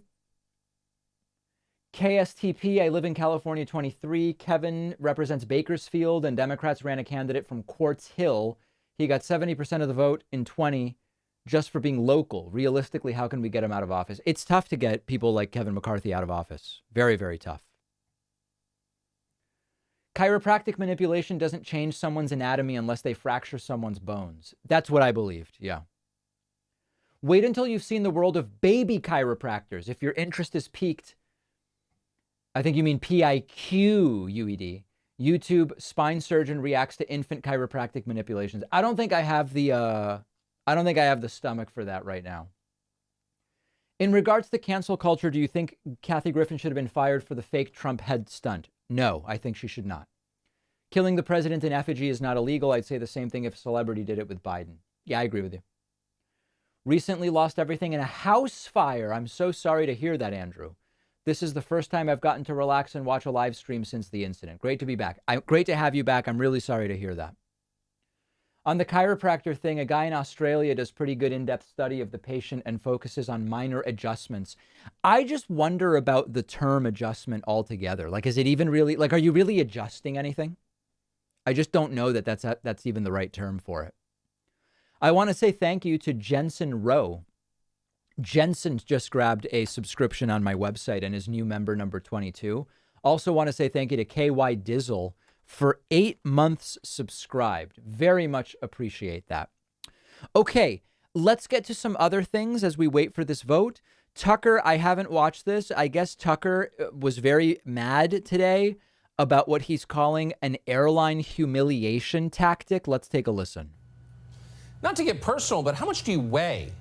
KSTP, I live in California, 23. Kevin represents Bakersfield, and Democrats ran a candidate from Quartz Hill. He got 70% of the vote in 20 just for being local. Realistically, how can we get him out of office? It's tough to get people like Kevin McCarthy out of office. Very, very tough. Chiropractic manipulation doesn't change someone's anatomy unless they fracture someone's bones. That's what I believed, yeah. Wait until you've seen the world of baby chiropractors. If your interest is piqued, I think you mean PIQ-UED. YouTube spine surgeon reacts to infant chiropractic manipulations. I don't think I have the stomach for that right now. In regards to cancel culture, do you think Kathy Griffin should have been fired for the fake Trump head stunt? No, I think she should not. Killing the president in effigy is not illegal. I'd say the same thing if a celebrity did it with Biden. Yeah, I agree with you. Recently lost everything in a house fire. I'm so sorry to hear that, Andrew. This is the first time I've gotten to relax and watch a live stream since the incident. Great to be back. Great to have you back. I'm really sorry to hear that. On the chiropractor thing, a guy in Australia does pretty good in-depth study of the patient and focuses on minor adjustments. I just wonder about the term adjustment altogether. Like, is it even really, like, are you really adjusting anything? I just don't know that that's even the right term for it. I want to say thank you to Jensen Rowe. Jensen just grabbed a subscription on my website and is new member number 22. Also want to say thank you to KY Dizzle for 8 months subscribed. Very much appreciate that. Okay, let's get to some other things as we wait for this vote. Tucker, I haven't watched this. I guess Tucker was very mad today about what he's calling an airline humiliation tactic. Let's take a listen. Not to get personal, but how much do you weigh?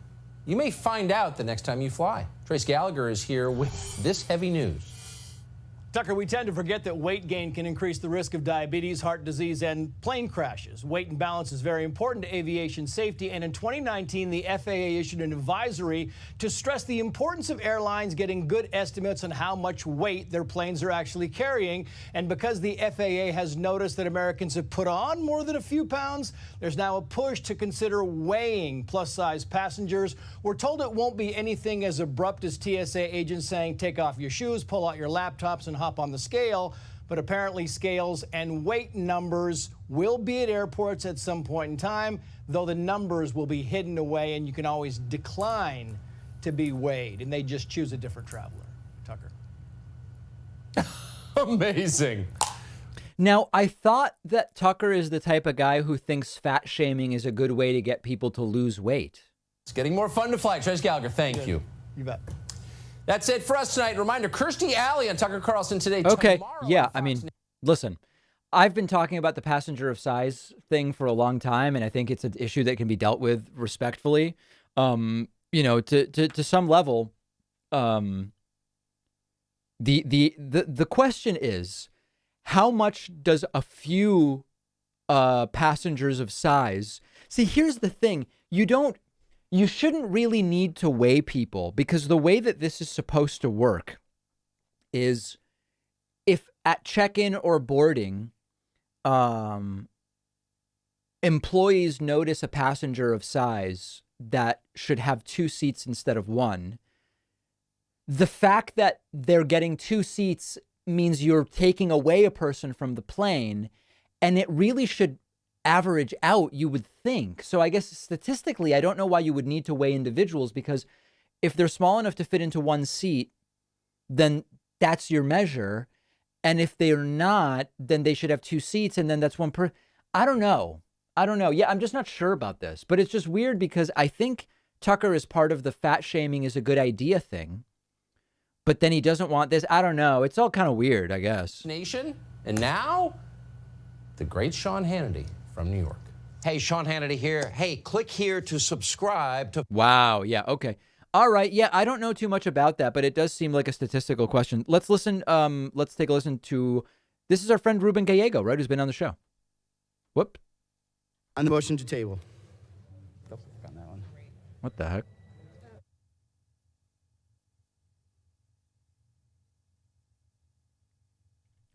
You may find out the next time you fly. Trace Gallagher is here with this heavy news. Tucker, we tend to forget that weight gain can increase the risk of diabetes, heart disease, and plane crashes. Weight and balance is very important to aviation safety, and in 2019, the FAA issued an advisory to stress the importance of airlines getting good estimates on how much weight their planes are actually carrying. And because the FAA has noticed that Americans have put on more than a few pounds, there's now a push to consider weighing plus-size passengers. We're told it won't be anything as abrupt as TSA agents saying, take off your shoes, pull out your laptops, and hop on the scale, but apparently scales and weight numbers will be at airports at some point in time, though the numbers will be hidden away and you can always decline to be weighed, and they just choose a different traveler. Tucker. Amazing. Now, I thought that Tucker is the type of guy who thinks fat shaming is a good way to get people to lose weight. It's getting more fun to fly. Trace Gallagher, thank you. You bet. That's it for us tonight. Reminder, Kirstie Alley on Tucker Carlson today. Okay, Tomorrow yeah, I mean, listen, I've been talking about the passenger of size thing for a long time, and I think it's an issue that can be dealt with respectfully. You know, to some level, The question is, how much does a few passengers of size? See, here's the thing. You shouldn't really need to weigh people, because the way that this is supposed to work is if at check-in or boarding, employees notice a passenger of size that should have 2 seats instead of 1, the fact that they're getting 2 seats means you're taking away a person from the plane, and it really should average out, you would think. So I guess statistically, I don't know why you would need to weigh individuals, because if they're small enough to fit into 1 seat, then that's your measure. And if they're not, then they should have 2 seats, and then that's one per. I don't know. Yeah, I'm just not sure about this. But it's just weird, because I think Tucker is part of the fat shaming is a good idea thing. But then he doesn't want this. I don't know. It's all kind of weird, I guess. Nation. And now, the great Sean Hannity from New York. Hey, Sean Hannity here. Hey, click here to subscribe to... Wow. Yeah. Okay. All right. Yeah, I don't know too much about that, but it does seem like a statistical question. Let's listen. Let's take a listen to... This is our friend Ruben Gallego, right, who's been on the show. Whoop. On the motion to table. Oh, got that one. What the heck?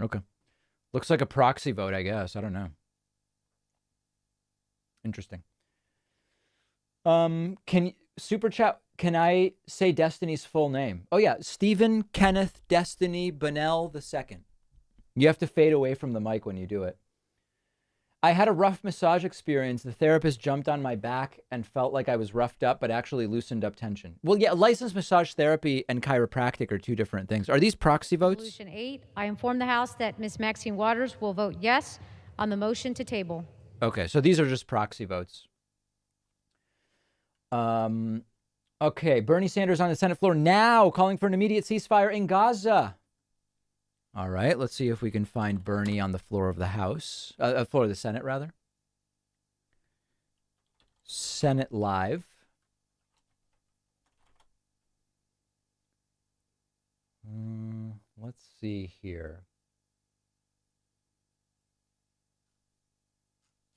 Okay. Looks like a proxy vote, I guess. I don't know. Interesting. Super chat, can I say Destiny's full name? Oh yeah, Stephen Kenneth Destiny Bunnell II. You have to fade away from the mic when you do it. I had a rough massage experience. The therapist jumped on my back and felt like I was roughed up, but actually loosened up tension. Well, yeah, licensed massage therapy and chiropractic are 2 different things. Are these proxy votes? Resolution 8, I inform the House that Ms. Maxine Waters will vote yes on the motion to table. Okay, so these are just proxy votes. Okay, Bernie Sanders on the Senate floor now, calling for an immediate ceasefire in Gaza. All right, let's see if we can find Bernie on the floor of the House, floor of the Senate, rather. Senate Live. Let's see here.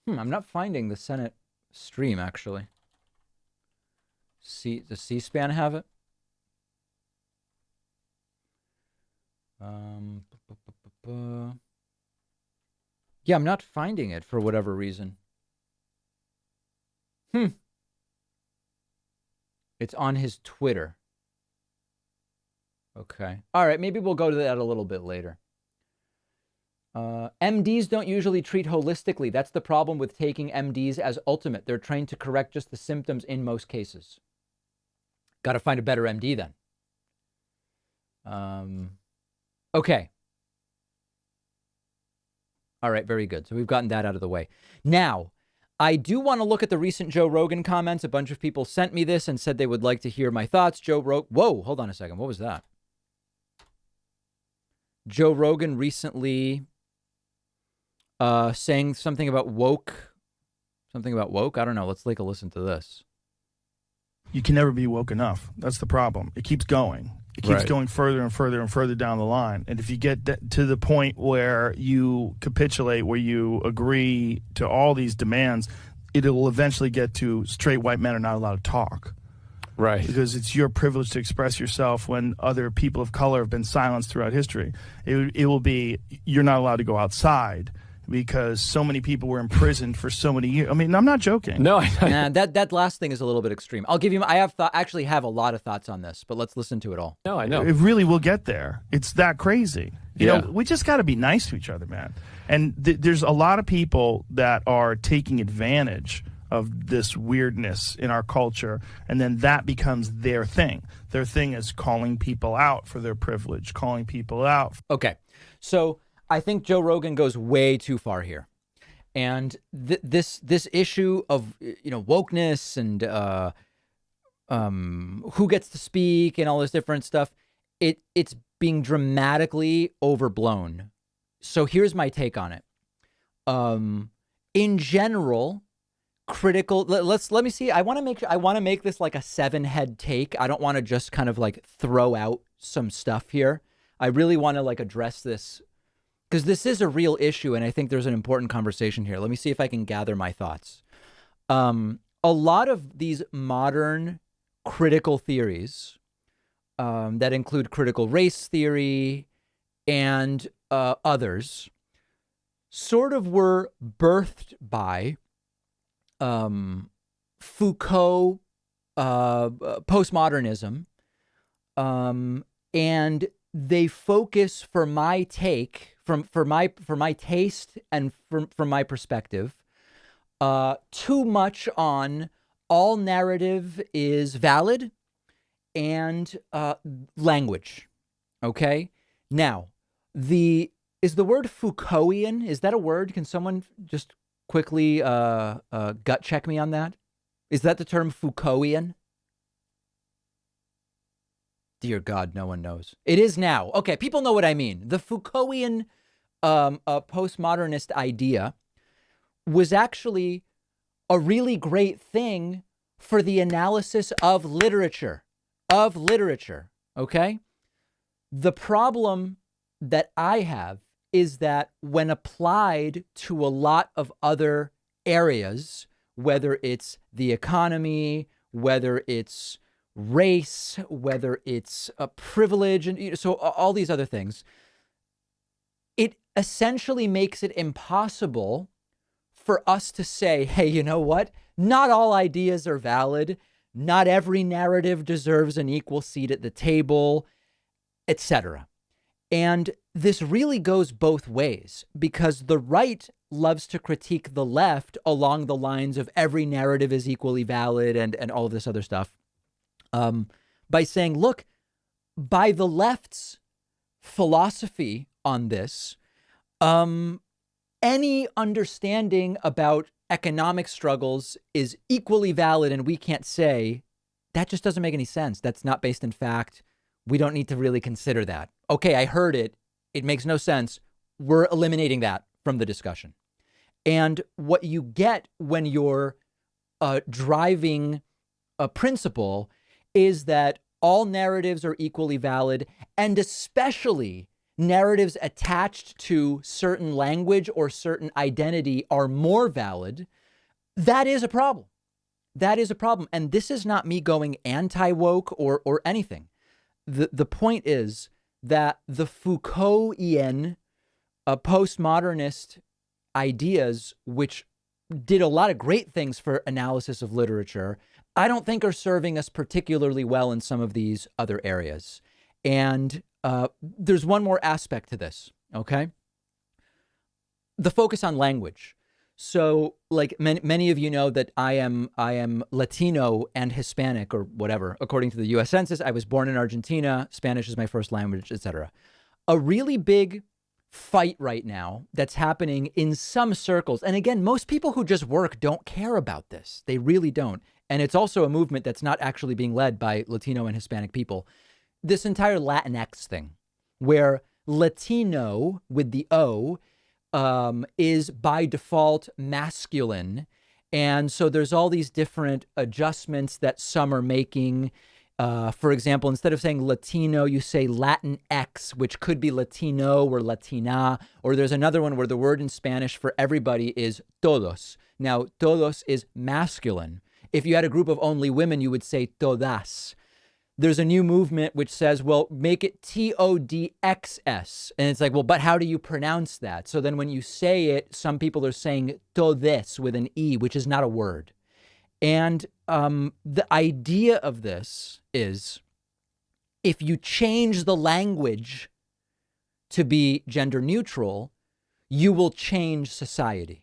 I'm not finding the Senate stream, actually. Does C-SPAN have it? Yeah, I'm not finding it for whatever reason. It's on his Twitter. Okay. All right, maybe we'll go to that a little bit later. MDs don't usually treat holistically. That's the problem with taking MDs as ultimate. They're trained to correct just the symptoms in most cases. Got to find a better MD then. Okay. All right, very good. So we've gotten that out of the way. Now, I do want to look at the recent Joe Rogan comments. A bunch of people sent me this and said they would like to hear my thoughts. Whoa, hold on a second. What was that? Joe Rogan recently saying something about woke. Something about woke? I don't know. Let's take a listen to this. You can never be woke enough. That's the problem. It keeps going. It keeps going further and further and further down the line. And if you get to the point where you capitulate, where you agree to all these demands, it will eventually get to straight white men are not allowed to talk. Right. Because it's your privilege to express yourself when other people of color have been silenced throughout history. It will be, you're not allowed to go outside because so many people were imprisoned for so many years. I mean, I'm not joking. No, that last thing is a little bit extreme. I'll give you. I actually have a lot of thoughts on this, but let's listen to it all. No, I know. It really will get there. It's that crazy. You know, we just got to be nice to each other, man. And there's a lot of people that are taking advantage of this weirdness in our culture, and then that becomes their thing. Their thing is calling people out for their privilege, calling people out. Okay, so I think Joe Rogan goes way too far here, and this issue of wokeness and who gets to speak and all this different stuff, it's being dramatically overblown. So here's my take on it. In general, critical. Let me see. I want to make this like a 7-head take. I don't want to just kind of like throw out some stuff here. I really want to like address this because this is a real issue, and I think there's an important conversation here. Let me see if I can gather my thoughts. A lot of these modern critical theories that include critical race theory and others sort of were birthed by Foucault postmodernism, and they focus, for my take, for my taste and from my perspective, too much on all narrative is valid and language. Okay, now is the word Foucaultian, is that a word? Can someone just quickly gut check me on that? Is that the term Foucaultian? Dear God, no one knows. It is now. Okay, people know what I mean. The Foucaultian postmodernist idea was actually a really great thing for the analysis of literature. Okay? The problem that I have is that when applied to a lot of other areas, whether it's the economy, whether it's race, whether it's a privilege, and so all these other things, it essentially makes it impossible for us to say, hey, you know what? Not all ideas are valid. Not every narrative deserves an equal seat at the table, etc. And this really goes both ways, because the right loves to critique the left along the lines of every narrative is equally valid and all of this other stuff, by saying, look, by the left's philosophy on this, any understanding about economic struggles is equally valid, and we can't say that just doesn't make any sense. That's not based in fact. We don't need to really consider that. Okay, I heard it. It makes no sense. We're eliminating that from the discussion. And what you get when you're driving a principle is that all narratives are equally valid, and especially narratives attached to certain language or certain identity are more valid. That is a problem. That is a problem. And this is not me going anti-woke or anything. The point is that the Foucaultian postmodernist ideas, which did a lot of great things for analysis of literature, I don't think are serving us particularly well in some of these other areas. And there's one more aspect to this, okay? The focus on language. So, like many of you know that I am Latino and Hispanic or whatever. According to the U.S. Census, I was born in Argentina. Spanish is my first language, etc. A really big fight right now that's happening in some circles. And again, most people who just work don't care about this. They really don't. And it's also a movement that's not actually being led by Latino and Hispanic people. This entire Latinx thing, where Latino with the O is by default masculine. And so there's all these different adjustments that some are making. For example, instead of saying Latino, you say Latinx, which could be Latino or Latina. Or there's another one where the word in Spanish for everybody is todos. Now, todos is masculine. If you had a group of only women, you would say todas. There's a new movement which says, well, make it TODXS. And it's like, well, but how do you pronounce that? So then when you say it, some people are saying todes with an E, which is not a word. And the idea of this is if you change the language to be gender neutral, you will change society.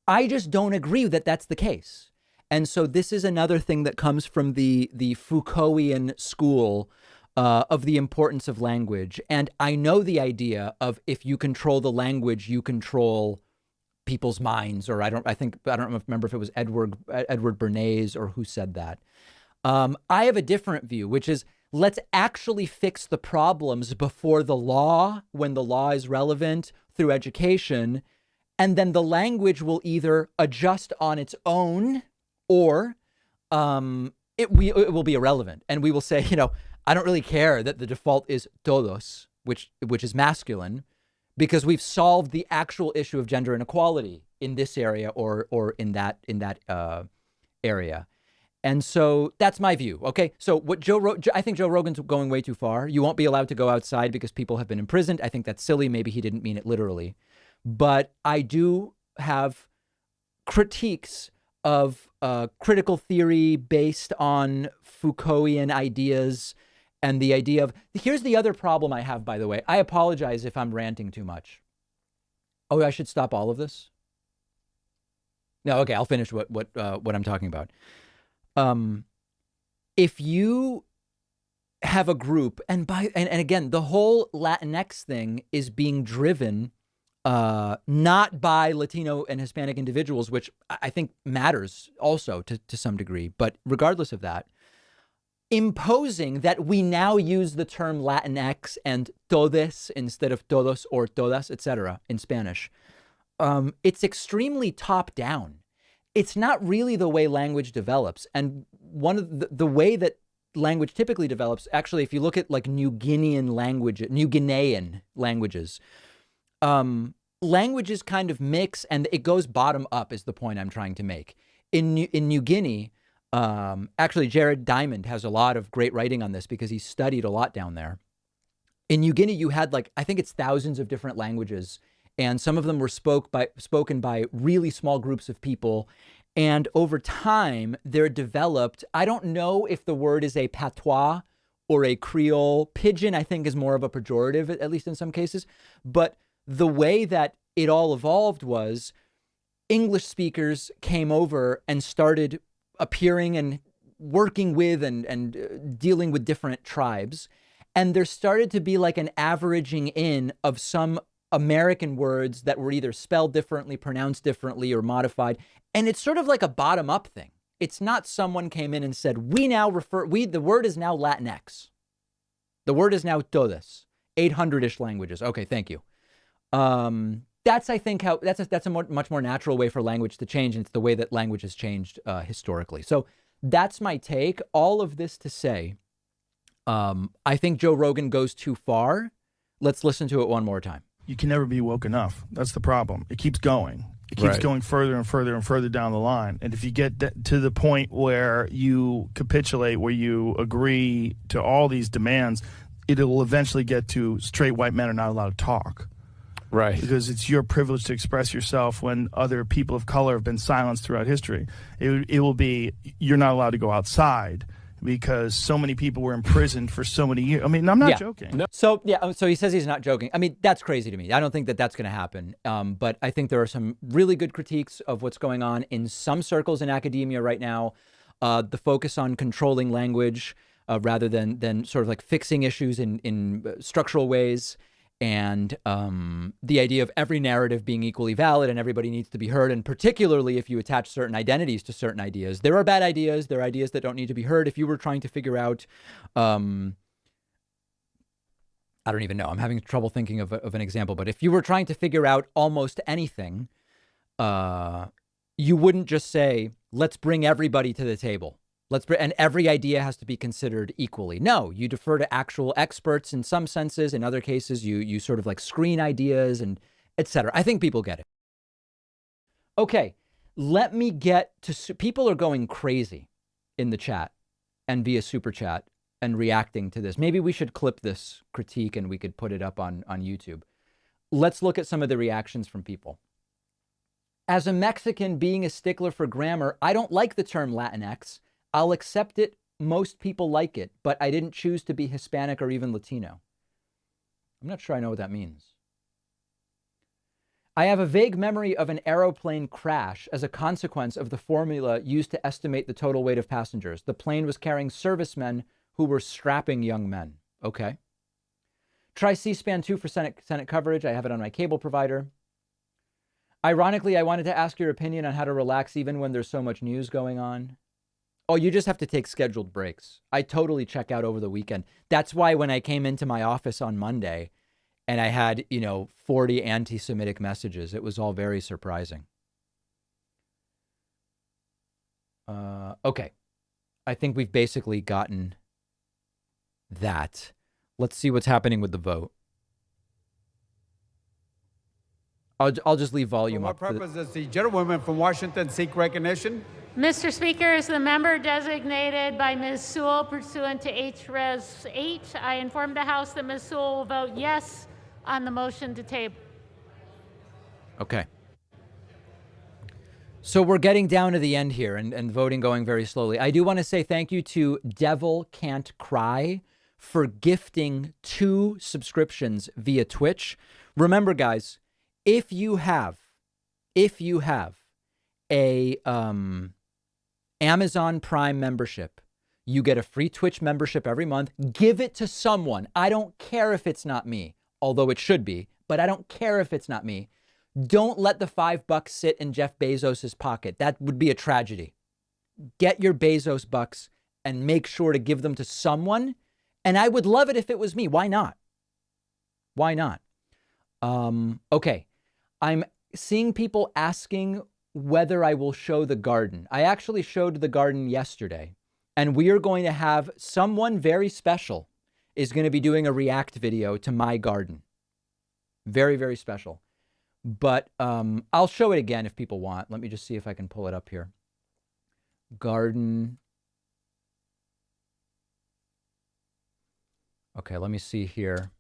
I just don't agree that that's the case. And so this is another thing that comes from the Foucaultian school of the importance of language. And I know the idea of if you control the language, you control people's minds. Or I don't remember if it was Edward Bernays or who said that. I have a different view, which is let's actually fix the problems before the law, when the law is relevant, through education. And then the language will either adjust on its own, or it will be irrelevant. And we will say, I don't really care that the default is todos, which is masculine, because we've solved the actual issue of gender inequality in this area or in that area. And so that's my view. Okay. So what I think Joe Rogan's going way too far. You won't be allowed to go outside because people have been imprisoned. I think that's silly. Maybe he didn't mean it literally, but I do have critiques of critical theory based on Foucaultian ideas and the idea of, here's the other problem I have, by the way. I apologize if I'm ranting too much. Oh, I should stop all of this? No, okay, I'll finish what I'm talking about. If you have a group, and again, the whole Latinx thing is being driven not by Latino and Hispanic individuals, which I think matters also to some degree, but regardless of that, imposing that we now use the term Latinx and todes instead of todos or todas, etc. in Spanish, it's extremely top down. It's not really the way language develops. And one of the way that language typically develops, actually, if you look at like New Guinean languages, languages kind of mix and it goes bottom up is the point I'm trying to make. In New Guinea, actually, Jared Diamond has a lot of great writing on this because he studied a lot down there. In New Guinea, you had I think it's thousands of different languages, and some of them were spoken by really small groups of people. And over time, they're developed. I don't know if the word is a patois or a Creole. Pidgin, I think, is more of a pejorative, at least in some cases. But the way that it all evolved was English speakers came over and started appearing and working with and dealing with different tribes. And there started to be like an averaging in of some American words that were either spelled differently, pronounced differently, or modified. And it's sort of like a bottom up thing. It's not someone came in and said, the word is now Latinx. The word is now todas, 800-ish languages. Okay, thank you. That's, I think, that's a much more natural way for language to change. And it's the way that language has changed historically. So that's my take. All of this to say, I think Joe Rogan goes too far. Let's listen to it one more time. You can never be woke enough. That's the problem. It keeps going. It keeps going further and further and further down the line. And if you get to the point where you capitulate, where you agree to all these demands, it'll eventually get to straight white men are not allowed to talk. Right. Because it's your privilege to express yourself when other people of color have been silenced throughout history. It will be, you're not allowed to go outside because so many people were imprisoned for so many years. I mean, I'm not joking. No. So he says he's not joking. I mean, that's crazy to me. I don't think that that's going to happen. But I think there are some really good critiques of what's going on in some circles in academia right now. The focus on controlling language rather than sort of like fixing issues in structural ways. And the idea of every narrative being equally valid and everybody needs to be heard. And particularly if you attach certain identities to certain ideas, there are bad ideas. There are ideas that don't need to be heard. If you were trying to figure out, I don't even know, I'm having trouble thinking of an example, but if you were trying to figure out almost anything, you wouldn't just say, let's bring everybody to the table. And every idea has to be considered equally. No, you defer to actual experts in some senses. In other cases, you sort of like screen ideas and et cetera. I think people get it. Okay, let me get to, people are going crazy in the chat and via super chat and reacting to this. Maybe we should clip this critique and we could put it up on YouTube. Let's look at some of the reactions from people. As a Mexican being a stickler for grammar, I don't like the term Latinx. I'll accept it. Most people like it, but I didn't choose to be Hispanic or even Latino. I'm not sure I know what that means. I have a vague memory of an aeroplane crash as a consequence of the formula used to estimate the total weight of passengers. The plane was carrying servicemen who were strapping young men. Okay. Try C-SPAN 2 for Senate coverage. I have it on my cable provider. Ironically, I wanted to ask your opinion on how to relax even when there's so much news going on. Oh, you just have to take scheduled breaks. I totally check out over the weekend. That's why when I came into my office on Monday and I had, 40 anti-Semitic messages, it was all very surprising. Okay. I think we've basically gotten that. Let's see what's happening with the vote. I'll just leave volume For up. what purpose does the gentlewoman from Washington seek recognition? Mr. Speaker, as the member designated by Ms. Sewell pursuant to H-Res 8, I inform the House that Ms. Sewell will vote yes on the motion to table. Okay. So we're getting down to the end here and voting going very slowly. I do want to say thank you to Devil Can't Cry for gifting 2 subscriptions via Twitch. Remember, guys, if you have a Amazon Prime membership, you get a free Twitch membership every month. Give it to someone. I don't care if it's not me, although it should be, but I don't care if it's not me. Don't let the $5 sit in Jeff Bezos's pocket. That would be a tragedy. Get your Bezos bucks and make sure to give them to someone. And I would love it if it was me. Why not? Why not? Okay. I'm seeing people asking whether I will show the garden. I actually showed the garden yesterday, and we are going to have someone very special is going to be doing a react video to my garden. Very, very special. But I'll show it again if people want. Let me just see if I can pull it up here. Garden. Okay, let me see here.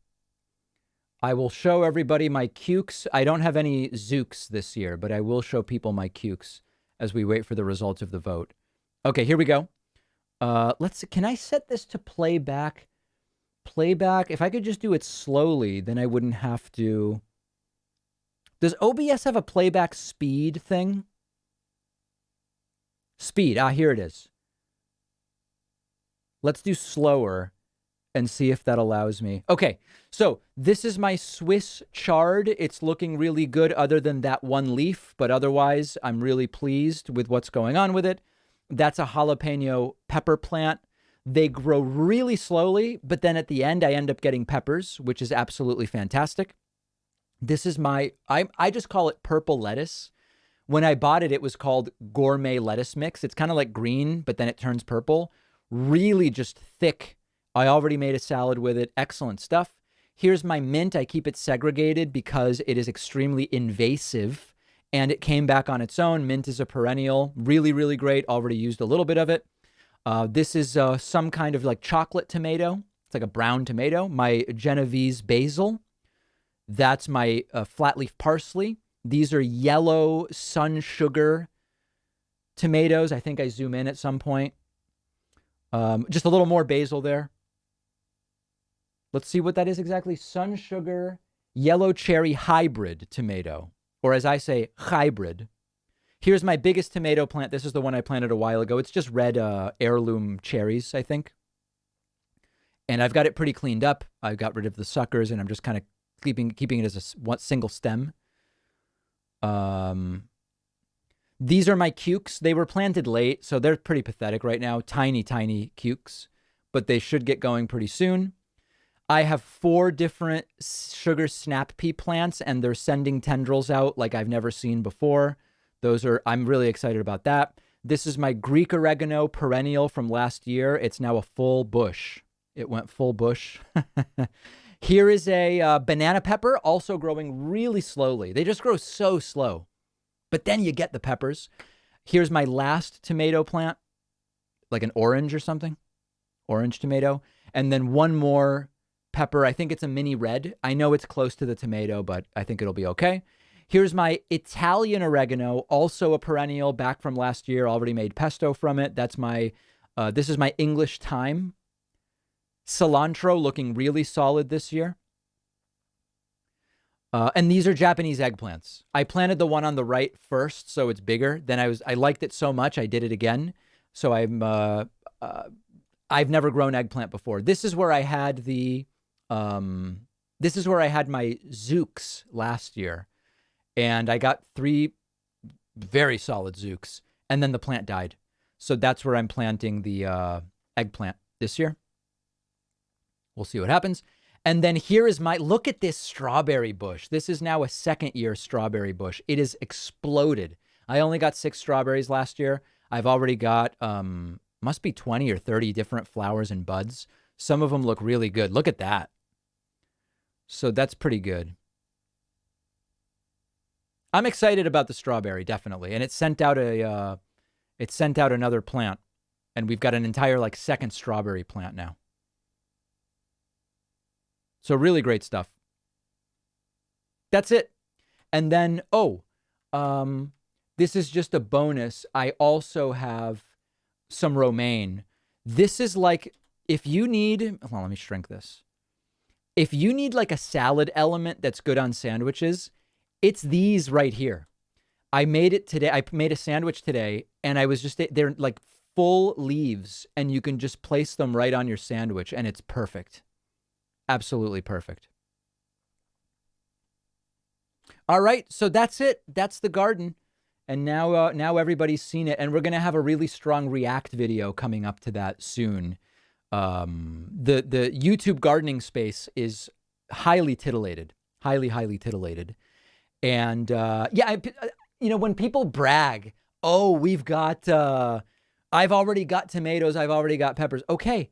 I will show everybody my cukes. I don't have any zooks this year, but I will show people my cukes as we wait for the results of the vote. Okay, here we go. Let's see. Can I set this to playback? Playback. If I could just do it slowly, then I wouldn't have to. Does OBS have a playback speed thing? Speed. Ah, here it is. Let's do slower and see if that allows me. Okay, so this is my Swiss chard. It's looking really good other than that one leaf, but otherwise I'm really pleased with what's going on with it. That's a jalapeno pepper plant. They grow really slowly, but then at the end I end up getting peppers, which is absolutely fantastic. This is my, I just call it purple lettuce. When I bought it, it was called gourmet lettuce mix. It's kind of like green, but then it turns purple. Really just thick. I already made a salad with it. Excellent stuff. Here's my mint. I keep it segregated because it is extremely invasive and it came back on its own. Mint is a perennial. Really, really great. Already used a little bit of it. This is some kind of like chocolate tomato. It's like a brown tomato. My Genovese basil. That's my flat leaf parsley. These are yellow sun sugar tomatoes. I think I zoom in at some point. Just a little more basil there. Let's see what that is exactly. Sun sugar, yellow cherry hybrid tomato, or as I say, hybrid. Here's my biggest tomato plant. This is the one I planted a while ago. It's just red heirloom cherries, I think. And I've got it pretty cleaned up. I got rid of the suckers, and I'm just kind of keeping it as a single stem. These are my cukes. They were planted late, so they're pretty pathetic right now. Tiny, tiny cukes, but they should get going pretty soon. I have 4 different sugar snap pea plants, and they're sending tendrils out like I've never seen before. I'm really excited about that. This is my Greek oregano perennial from last year. It's now a full bush. It went full bush. Here is a banana pepper, also growing really slowly. They just grow so slow, but then you get the peppers. Here's my last tomato plant, like an orange or something, orange tomato. And then one more pepper. I think it's a mini red. I know it's close to the tomato, but I think it'll be okay. Here's my Italian oregano, also a perennial back from last year. Already made pesto from it. That's my, this is my English thyme. Cilantro looking really solid this year. And these are Japanese eggplants. I planted the one on the right first, so it's bigger. Then I liked it so much, I did it again. So I've never grown eggplant before. This is where I had this is where I had my zooks last year. And I got 3 very solid zooks, and then the plant died. So that's where I'm planting the eggplant this year. We'll see what happens. And then here is look at this strawberry bush. This is now a 2nd-year strawberry bush. It has exploded. I only got 6 strawberries last year. I've already got, must be 20 or 30 different flowers and buds. Some of them look really good. Look at that. So that's pretty good. I'm excited about the strawberry, definitely. And it sent out another plant. And we've got an entire second strawberry plant now. So really great stuff. That's it. And then, this is just a bonus. I also have some romaine. This is if you need, let me shrink this. If you need a salad element that's good on sandwiches, it's these right here. I made it today. I made a sandwich today, and I was they're full leaves, and you can just place them right on your sandwich, and it's perfect. Absolutely perfect. All right, so that's it. That's the garden. And now everybody's seen it, and we're going to have a really strong react video coming up to that soon. The YouTube gardening space is highly titillated, highly titillated. And when people brag, we've got, I've already got tomatoes, I've already got peppers. Okay.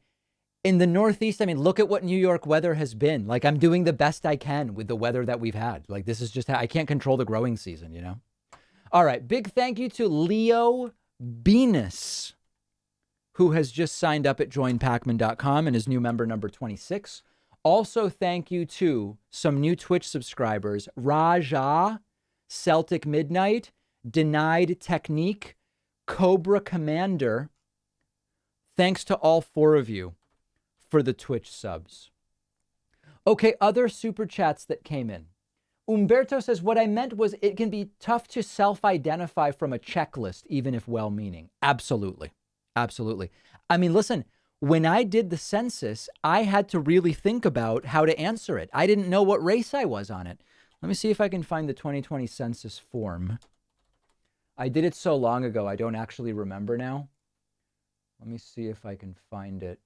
In the Northeast, look at what New York weather has been. I'm doing the best I can with the weather that we've had. This is just how I can't control the growing season, All right. Big thank you to Leo Venus, who has just signed up at joinpacman.com and is new member number 26. Also, thank you to some new Twitch subscribers, Raja, Celtic Midnight, Denied Technique, Cobra Commander. Thanks to all 4 of you for the Twitch subs. Okay, other super chats that came in. Umberto says, what I meant was it can be tough to self-identify from a checklist, even if well-meaning. Absolutely. Absolutely. Listen, when I did the census, I had to really think about how to answer it. I didn't know what race I was on it. Let me see if I can find the 2020 census form. I did it so long ago, I don't actually remember now. Let me see if I can find it.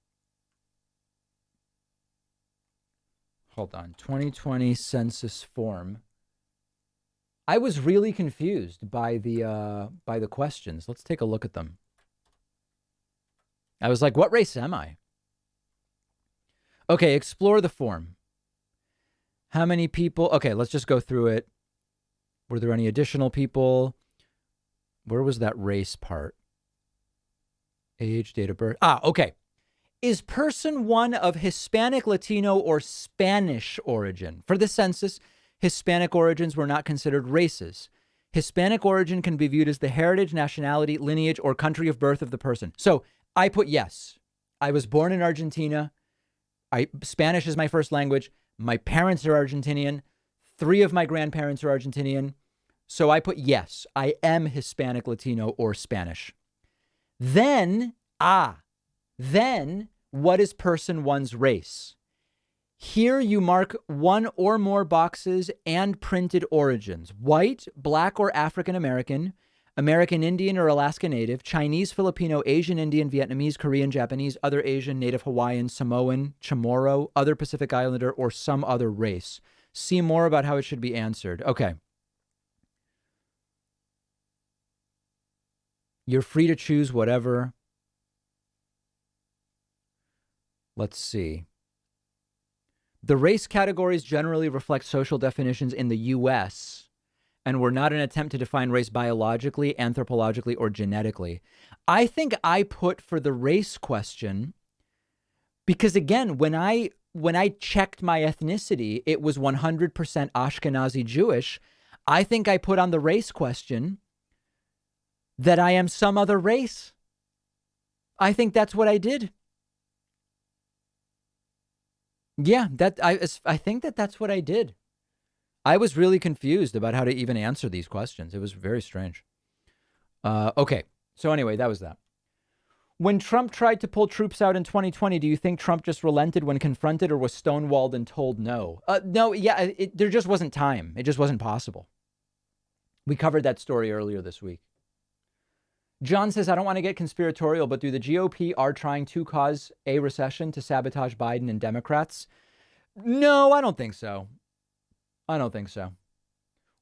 Hold on. 2020 census form. I was really confused by the questions. Let's take a look at them. I was like, what race am I? Okay, explore the form. How many people? Okay, let's just go through it. Were there any additional people? Where was that race part? Age, date of birth. Okay. Is person 1 of Hispanic, Latino, or Spanish origin? For the census, Hispanic origins were not considered races. Hispanic origin can be viewed as the heritage, nationality, lineage, or country of birth of the person. So I put yes. I was born in Argentina. Spanish is my first language. My parents are Argentinian. 3 of my grandparents are Argentinian. So I put yes. I am Hispanic, Latino, or Spanish. Then what is person 1's race? Here you mark 1 or more boxes and printed origins: white, black, or African American, American Indian or Alaska Native, Chinese, Filipino, Asian Indian, Vietnamese, Korean, Japanese, other Asian, Native Hawaiian, Samoan, Chamorro, other Pacific Islander, or some other race. See more about how it should be answered. Okay. You're free to choose whatever. Let's see. The race categories generally reflect social definitions in the U.S. and were not an attempt to define race biologically, anthropologically, or genetically. I think I put for the race question because, again, when I checked my ethnicity, it was 100% Ashkenazi Jewish. I think I put on the race question that I am some other race. I think that's what I did. Yeah, I think that's what I did. I was really confused about how to even answer these questions. It was very strange. Okay, so anyway, that was that. When Trump tried to pull troops out in 2020, do you think Trump just relented when confronted or was stonewalled and told no? No, yeah, there just wasn't time. It just wasn't possible. We covered that story earlier this week. John says, I don't want to get conspiratorial, but do the GOP are trying to cause a recession to sabotage Biden and Democrats? No, I don't think so. I don't think so.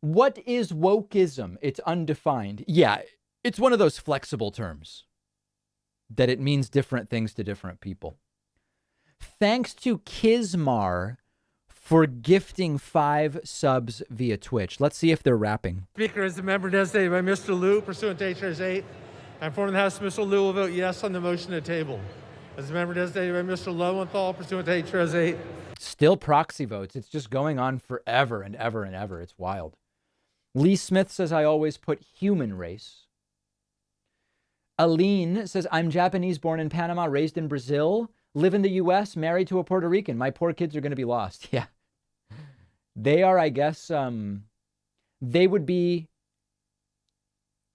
What is wokeism? It's undefined. Yeah, it's one of those flexible terms that it means different things to different people. Thanks to Kismar for gifting 5 subs via Twitch. Let's see if they're rapping. Speaker, as the member designated by Mr. Liu, pursuant to H.R.S. 8, I inform the House Mr. Liu will vote yes on the motion to table. As the member designated by Mr. Lowenthal, pursuant to H.R.S. 8. Still proxy votes. It's just going on forever and ever and ever. It's wild. Lee Smith says, I always put human race. Aline says, I'm Japanese, born in Panama, raised in Brazil, live in the U.S., married to a Puerto Rican. My poor kids are going to be lost. Yeah. They are, I guess, they would be,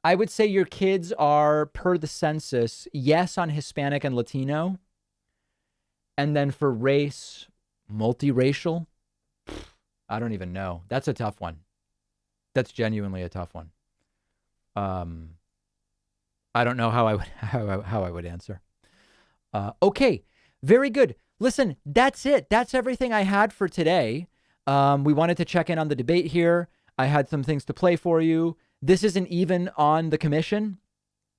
I would say your kids are, per the census, yes on Hispanic and Latino. And then for race, multiracial, I don't even know. That's a tough one. That's genuinely a tough one. I don't know how I would answer. Okay, very good. Listen, that's it. That's everything I had for today. We wanted to check in on the debate here. I had some things to play for you. This isn't even on the commission.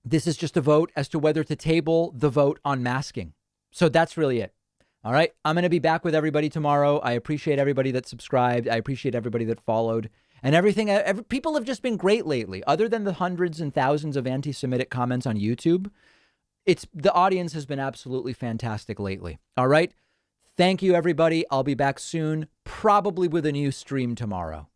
This is just a vote as to whether to table the vote on masking. So that's really it. All right. I'm going to be back with everybody tomorrow. I appreciate everybody that subscribed. I appreciate everybody that followed and everything. People have just been great lately. Other than the hundreds and thousands of anti-Semitic comments on YouTube, the audience has been absolutely fantastic lately. All right. Thank you, everybody. I'll be back soon, probably with a new stream tomorrow.